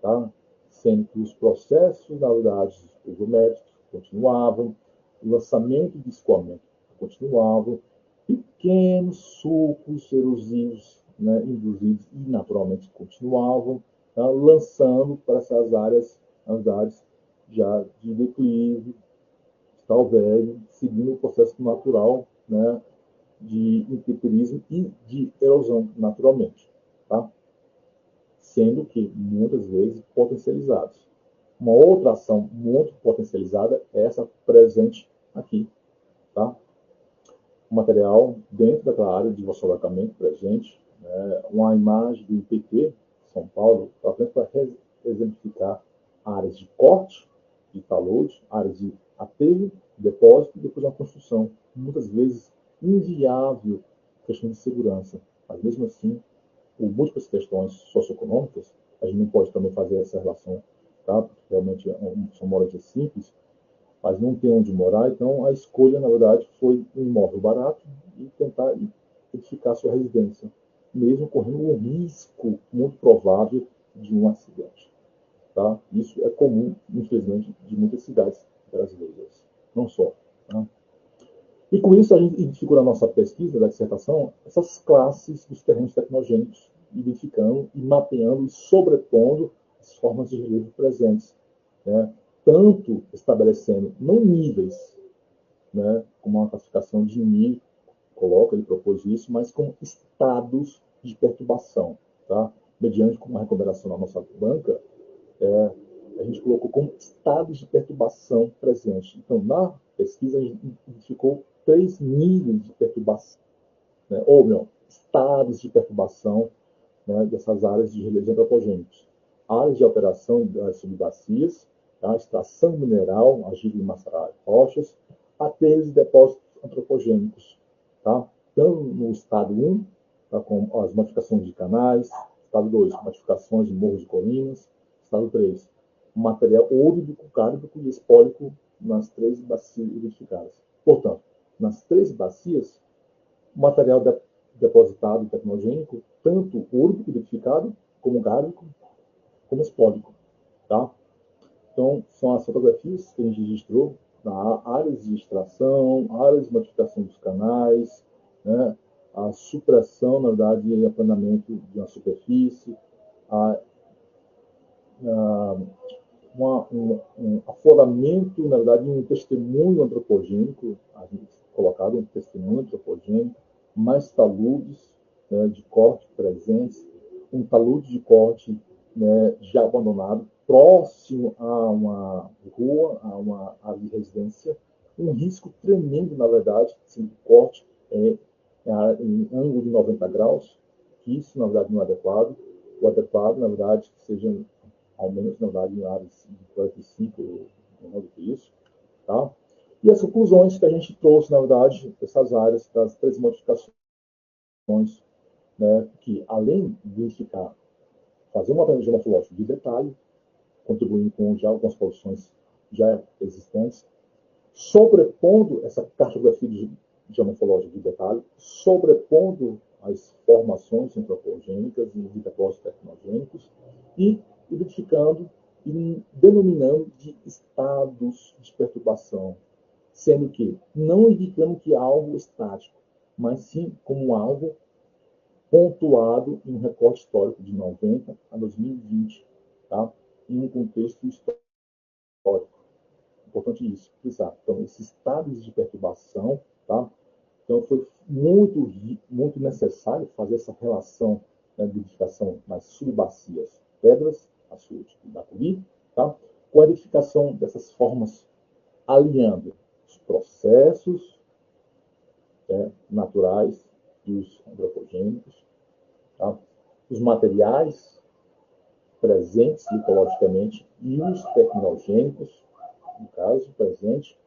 tá? Sendo que os processos, na verdade, pluviométricos continuavam, o lançamento de escoamento continuavam, pequenos sulcos erosivos, né, induzidos e naturalmente continuavam, tá? Lançando para essas áreas, as áreas já de declive, tal velho, seguindo o processo natural, né, de intemperismo e de erosão naturalmente, tá? Sendo que muitas vezes potencializados. Uma outra ação muito potencializada é essa presente aqui, tá? O material dentro daquela área de vasculhamento presente, né, uma imagem do IPT São Paulo, para exemplificar áreas de corte, de talude, áreas de aterro, depósito e depois uma construção, muitas vezes inviável, questão de segurança. Mas mesmo assim, por múltiplas questões socioeconômicas, a gente não pode também fazer essa relação, tá? Porque realmente são moradias simples, mas não tem onde morar, então a escolha, na verdade, foi um imóvel barato e tentar edificar sua residência, mesmo correndo um risco muito provável de um acidente. Tá? Isso é comum, infelizmente, de muitas cidades brasileiras, não só. Tá? E com isso a gente identificou na nossa pesquisa da dissertação essas classes dos terrenos tecnogênicos, identificando e mapeando e sobrepondo as formas de relevo presentes, né? Tanto estabelecendo não níveis, né, como uma classificação de nível, coloca, ele propôs isso, mas como estados de perturbação, tá? Mediante uma recomendação na nossa banca, a gente colocou como estados de perturbação presentes. Então, na pesquisa, a gente identificou 3 níveis de perturbação, né? Ou, melhor, estados de perturbação, né, dessas áreas de relevos antropogênicos. Áreas de alteração das subbacias, tá? Extração mineral, agir em macerar rochas, aterros e depósitos antropogênicos. Tá? Então, no estado 1, tá, com as modificações de canais. Estado 2, modificações de morros e colinas. Estado 3, material úrico, cárico e espólico nas 3 bacias identificadas. Portanto, nas 3 bacias, o material depositado tecnogênico, tanto úrico identificado, como gárico, como espólico. Tá? Então, são as fotografias que a gente registrou na áreas de extração, áreas de modificação dos canais, né? A supressão, na verdade, e aplanamento de uma superfície, um afloramento, na verdade, um testemunho antropogênico, a gente colocado um testemunho antropogênico, mais taludes, né, de corte presentes, um talude de corte, né, já abandonado, próximo a uma rua, a uma área de residência, um risco tremendo, na verdade, se o corte em ângulo de 90 graus, que isso, na verdade, não é adequado. O adequado, na verdade, que seja ao menos, na verdade, em áreas de 45, menor do que isso. Tá? E as conclusões que a gente trouxe, na verdade, dessas áreas, das 3 modificações, né, que, além de identificar, fazer uma análise geomorfológica de detalhe, contribuindo com já algumas posições já existentes, sobrepondo essa cartografia geomorfológica de detalhe, sobrepondo as formações antropogênicas e de depósitos tecnogênicos e identificando e denominando de estados de perturbação, sendo que não indicando que é algo estático, mas sim como algo pontuado em um recorte histórico de 90 a 2020, tá? Em um contexto histórico. Importante isso, frisar. Então, esses estados de perturbação, tá? Então, foi muito necessário fazer essa relação, né, de identificação nas subbacias pedras, açude e bacuri, tá? Com a identificação dessas formas, alinhando os processos, né, naturais e os antropogênicos, tá? Os materiais presentes ecologicamente e os tecnogênicos, no caso, presente,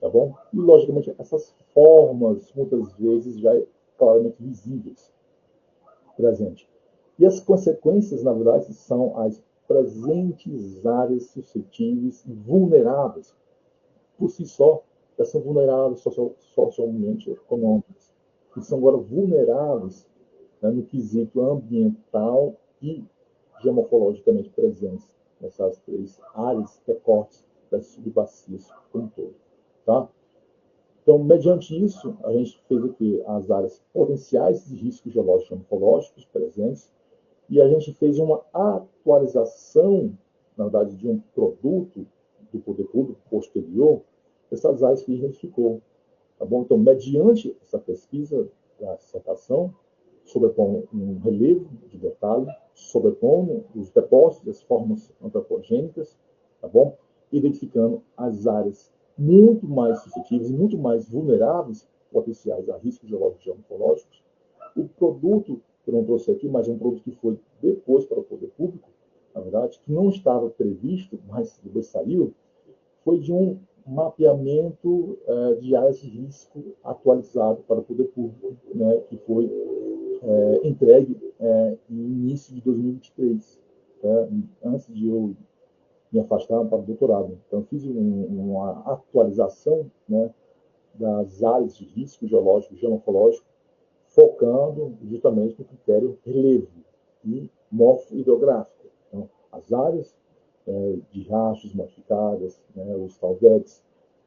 tá bom? E, logicamente, essas formas, muitas vezes, já claramente visíveis, presente. E as consequências, na verdade, são as presentes áreas suscetíveis e vulneráveis. Por si só, já são vulneráveis socialmente econômicas, que são agora vulneráveis, né, no quesito ambiental e geomorfologicamente presentes nessas 3 áreas, recortes das subbacias como um todo. Tá? Então, mediante isso, a gente fez aqui as áreas potenciais de riscos geológicos e geomorfológicos presentes, e a gente fez uma atualização, na verdade, de um produto do poder público posterior, essas áreas que a gente identificou. Tá bom? Então, mediante essa pesquisa da dissertação, sobrepondo um relevo de detalhe, sobrepondo os depósitos, as formas antropogênicas, tá bom? Identificando as áreas muito mais suscetíveis e muito mais vulneráveis, potenciais a riscos geológicos e geomorfológicos. O produto, que eu não trouxe aqui, mas é um produto que foi depois para o poder público, na verdade, que não estava previsto, mas depois saiu, foi de um mapeamento de áreas de risco atualizado para o poder público, né, que foi entregue no início de 2023, antes de eu me afastar para o doutorado. Então, eu fiz uma atualização, né, das áreas de risco geológico e geomorfológico, focando justamente no critério relevo e morfo-hidrográfico. Então, as áreas de rastros modificadas, né, os talvetes,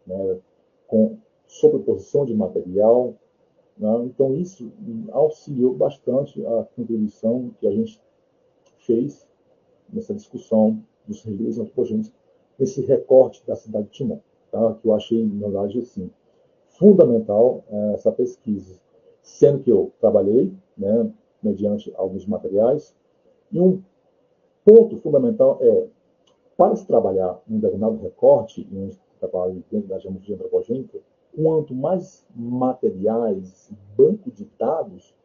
né, com sobreposição de material. Né? Então, isso auxiliou bastante a contribuição que a gente fez nessa discussão dos relevos antropogênicos, nesse recorte da cidade de Timon, tá? Que eu achei, na verdade, assim, fundamental essa pesquisa, sendo que eu trabalhei, né, mediante alguns materiais, e um ponto fundamental para se trabalhar um determinado recorte, em um trabalho dentro da geomorfologia antropogênica, quanto mais materiais, banco de dados,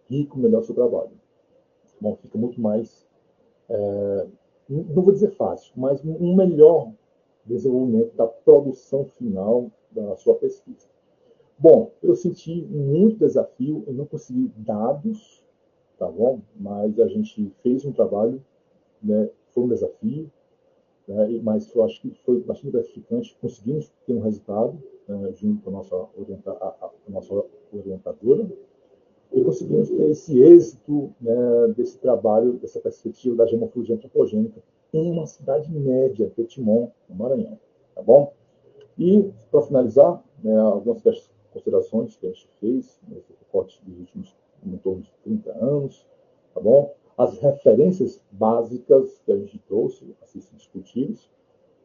rico, melhor o seu trabalho. Bom, fica muito mais, não vou dizer fácil, mas um melhor desenvolvimento da produção final da sua pesquisa. Bom, eu senti muito desafio, eu não consegui dados, tá bom? Mas a gente fez um trabalho, né? Foi um desafio, né? Mas eu acho que foi bastante gratificante. Conseguimos ter um resultado, né? Junto com a nossa orientadora, e conseguimos ter esse êxito, né, desse trabalho, dessa perspectiva da geomorfologia antropogênica em uma cidade média, que é Timon, no Maranhão. Tá bom? E, para finalizar, né, algumas das considerações que a gente fez nesse recorte dos últimos em torno de 30 anos, tá bom? As referências básicas que a gente trouxe a ser discutidas.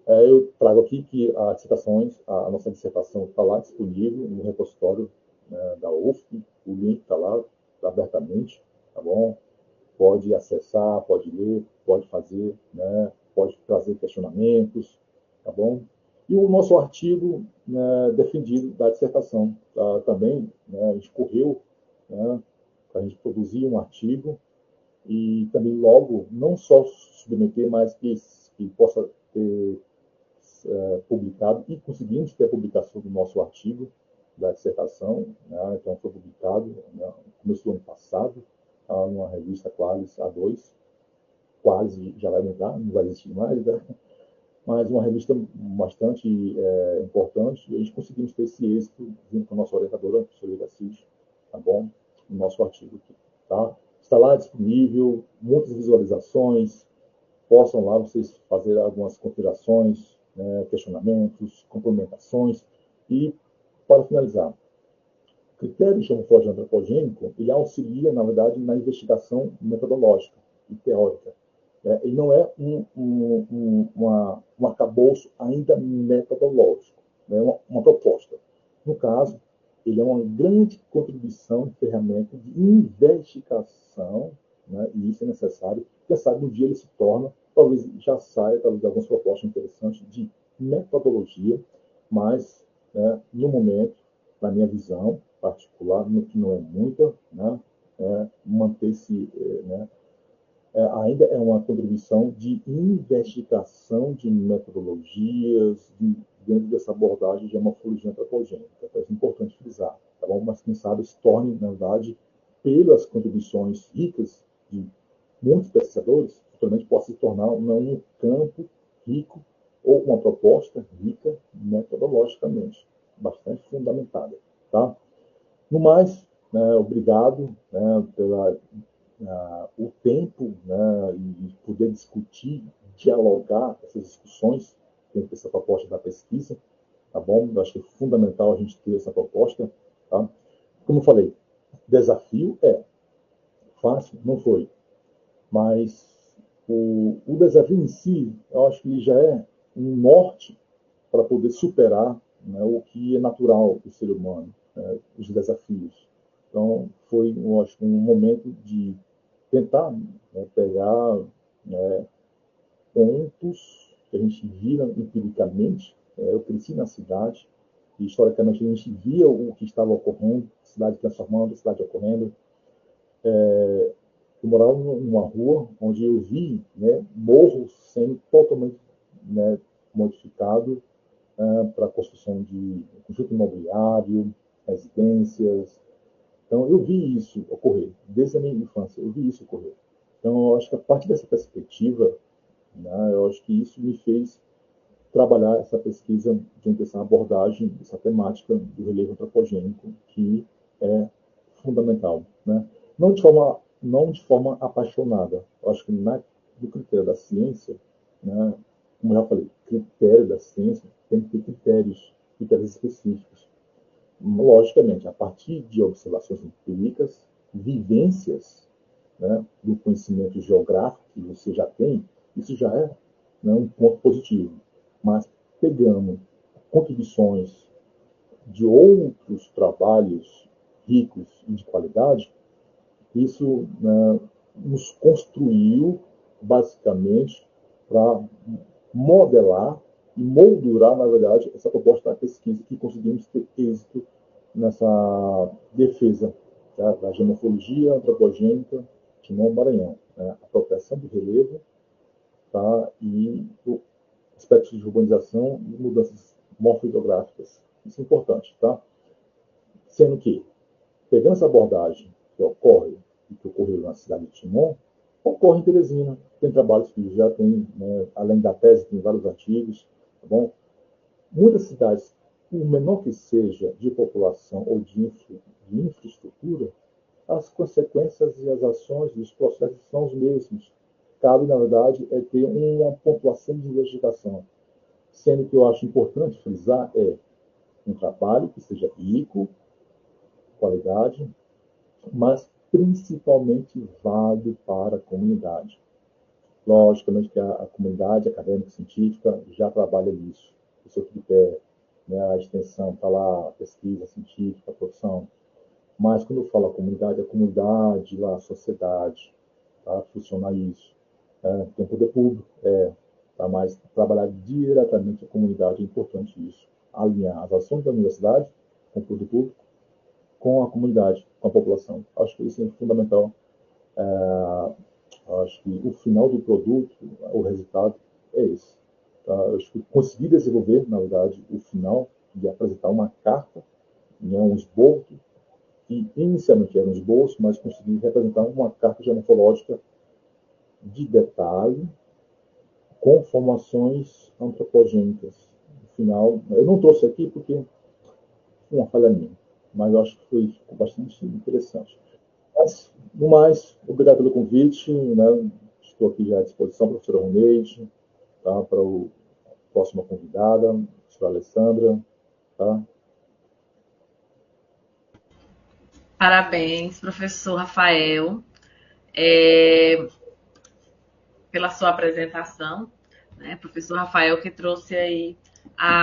Eu trago aqui que a nossa dissertação está lá disponível no repositório, né, da UFP, o link está lá abertamente, tá bom? Pode acessar, pode ler, pode fazer, né, pode trazer questionamentos, tá bom? E o nosso artigo, né, defendido da dissertação, também, né, a gente correu, né, para a gente produzir um artigo e também logo não só submeter, mas que possa ter publicado, e conseguimos ter a publicação do nosso artigo da dissertação, né? Então foi publicado, né, no começo do ano passado, numa revista Qualis A2, Qualis já vai mudar, não vai existir mais, né? Mas uma revista bastante importante, e a gente conseguimos ter esse êxito junto com a nossa orientadora, a professora Iracis, tá bom? O nosso artigo aqui, tá? Está lá disponível, muitas visualizações, possam lá vocês fazer algumas considerações, né, questionamentos, complementações. E, para finalizar, o critério geomorfológico antropogênico, ele auxilia, na verdade, na investigação metodológica e teórica. Ele não é um arcabouço ainda metodológico, né, uma proposta. No caso, ele é uma grande contribuição e ferramenta de investigação, né, e isso é necessário. Quem sabe um dia ele se torna, talvez já saia, talvez algumas propostas interessantes de metodologia, mas, né, no momento, na minha visão particular, que não é muita, né, manter-se, né, ainda é uma contribuição de investigação de metodologias dentro dessa abordagem de morfologia antropogênica. Então, é importante frisar, tá bom? Mas quem sabe se torne, na verdade, pelas contribuições ricas de muitos pesquisadores, futuramente possa se tornar um campo rico ou uma proposta rica metodologicamente, bastante fundamentada, tá? No mais, né, obrigado, né, pela o tempo, né, e poder discutir, dialogar essas discussões dentro dessa proposta da pesquisa, tá bom? Eu acho que é fundamental a gente ter essa proposta, tá? Como eu falei, desafio fácil, não foi, mas o desafio em si, eu acho que ele já é um norte para poder superar, né, o que é natural do ser humano, né, os desafios. Então, foi, eu acho, um momento de tentar, né, pegar, né, pontos que a gente via empiricamente. Eu cresci na cidade e, historicamente, a gente via o que estava ocorrendo, a cidade transformando, a cidade ocorrendo. Eu morava numa rua onde eu vi, né, morros sendo totalmente, né, modificado para a construção de conjunto imobiliário, residências. Então, eu vi isso ocorrer, desde a minha infância, eu vi isso ocorrer. Então, eu acho que a partir dessa perspectiva, né, eu acho que isso me fez trabalhar essa pesquisa diante dessa abordagem, essa temática do relevo antropogênico, que é fundamental. Né? Não de forma apaixonada. Eu acho que no critério da ciência, né, como eu já falei, critério da ciência tem que ter critérios específicos. Logicamente, a partir de observações empíricas, vivências, né, do conhecimento geográfico que você já tem, isso já é, né, um ponto positivo. Mas pegando contribuições de outros trabalhos ricos e de qualidade, isso, né, nos construiu basicamente para modelar e moldurar, na verdade, essa proposta da pesquisa que conseguimos ter êxito nessa defesa, tá, da geomorfologia antropogênica de Timon-Maranhão, né, a proteção do relevo, tá, e aspectos de urbanização e mudanças morfogeográficas. Isso é importante, tá? Sendo que, pegando essa abordagem que ocorre e que ocorreu na cidade de Timon, ocorre em Teresina. Tem trabalhos que já tem, né, além da tese, tem vários artigos, tá bom? Muitas cidades, por menor que seja de população ou de infraestrutura, as consequências e as ações e os processos são os mesmos. Cabe, na verdade, ter uma pontuação de investigação. Sendo que eu acho importante frisar um trabalho que seja rico, qualidade, mas principalmente válido para a comunidade. Logicamente que a comunidade acadêmica científica já trabalha nisso. O seu tripé, né, a extensão está lá, a pesquisa científica, a produção. Mas quando eu falo a comunidade, lá, a sociedade, tá? Funciona isso. Tem poder público, tá? Mas trabalhar diretamente a comunidade é importante isso. Alinhar as ações da universidade com o poder público, com a comunidade, com a população. Acho que isso é fundamental. Acho que o final do produto, o resultado é esse. Tá? Acho que consegui desenvolver, na verdade, o final de apresentar uma carta, né, um esboço, que inicialmente era um esboço, mas consegui representar uma carta geomorfológica de detalhe, com formações antropogênicas. No final, eu não trouxe aqui porque foi uma falha minha, mas eu acho que ficou bastante interessante. Mas, no mais, obrigado pelo convite. Né? Estou aqui já à disposição, professora Roneide, tá? Para a próxima convidada, a professora Alessandra. Tá? Parabéns, professor Rafael, é, pela sua apresentação, né? Professor Rafael que trouxe aí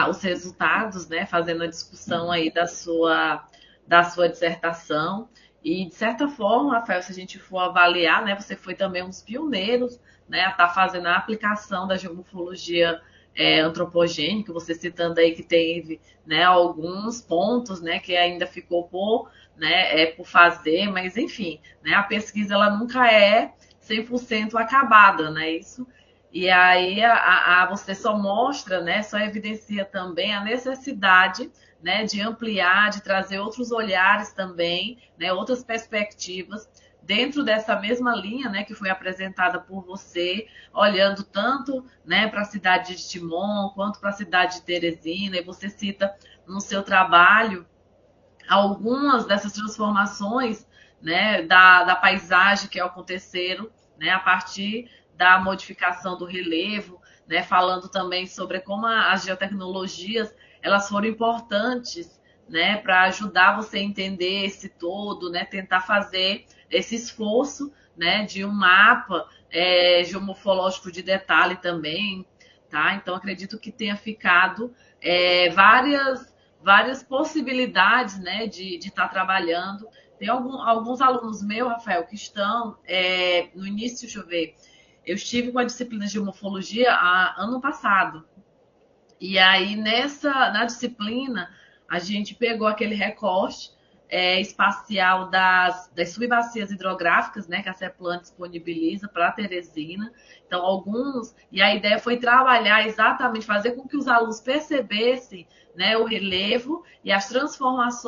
os resultados, né? Fazendo a discussão aí da sua dissertação. E, de certa forma, Rafael, se a gente for avaliar, né? Você foi também um dos pioneiros, né? A estar fazendo a aplicação da geomorfologia antropogênica, você citando aí que teve, né, alguns pontos, né, que ainda ficou por fazer, mas enfim, né, a pesquisa ela nunca é 100% acabada, né, isso. E aí você só mostra, né, só evidencia também a necessidade, né, de ampliar, de trazer outros olhares também, né, outras perspectivas dentro dessa mesma linha, né, que foi apresentada por você, olhando tanto, né, para a cidade de Timon quanto para a cidade de Teresina, e você cita no seu trabalho algumas dessas transformações, né, da paisagem que aconteceram, né, a partir da modificação do relevo, né, falando também sobre como as geotecnologias elas foram importantes, né, para ajudar você a entender esse todo, né, tentar fazer esse esforço, né, de um mapa geomorfológico de detalhe também, tá? Então acredito que tenha ficado várias possibilidades, né, de estar trabalhando. Tem alguns alunos meus, Rafael, que estão no início, deixa eu ver, eu estive com a disciplina de geomorfologia ano passado. E aí, na disciplina, a gente pegou aquele recorte, espacial das subbacias hidrográficas, né, que a CEPLAN disponibiliza para Teresina. Então, e a ideia foi trabalhar exatamente, fazer com que os alunos percebessem, né, o relevo e as transformações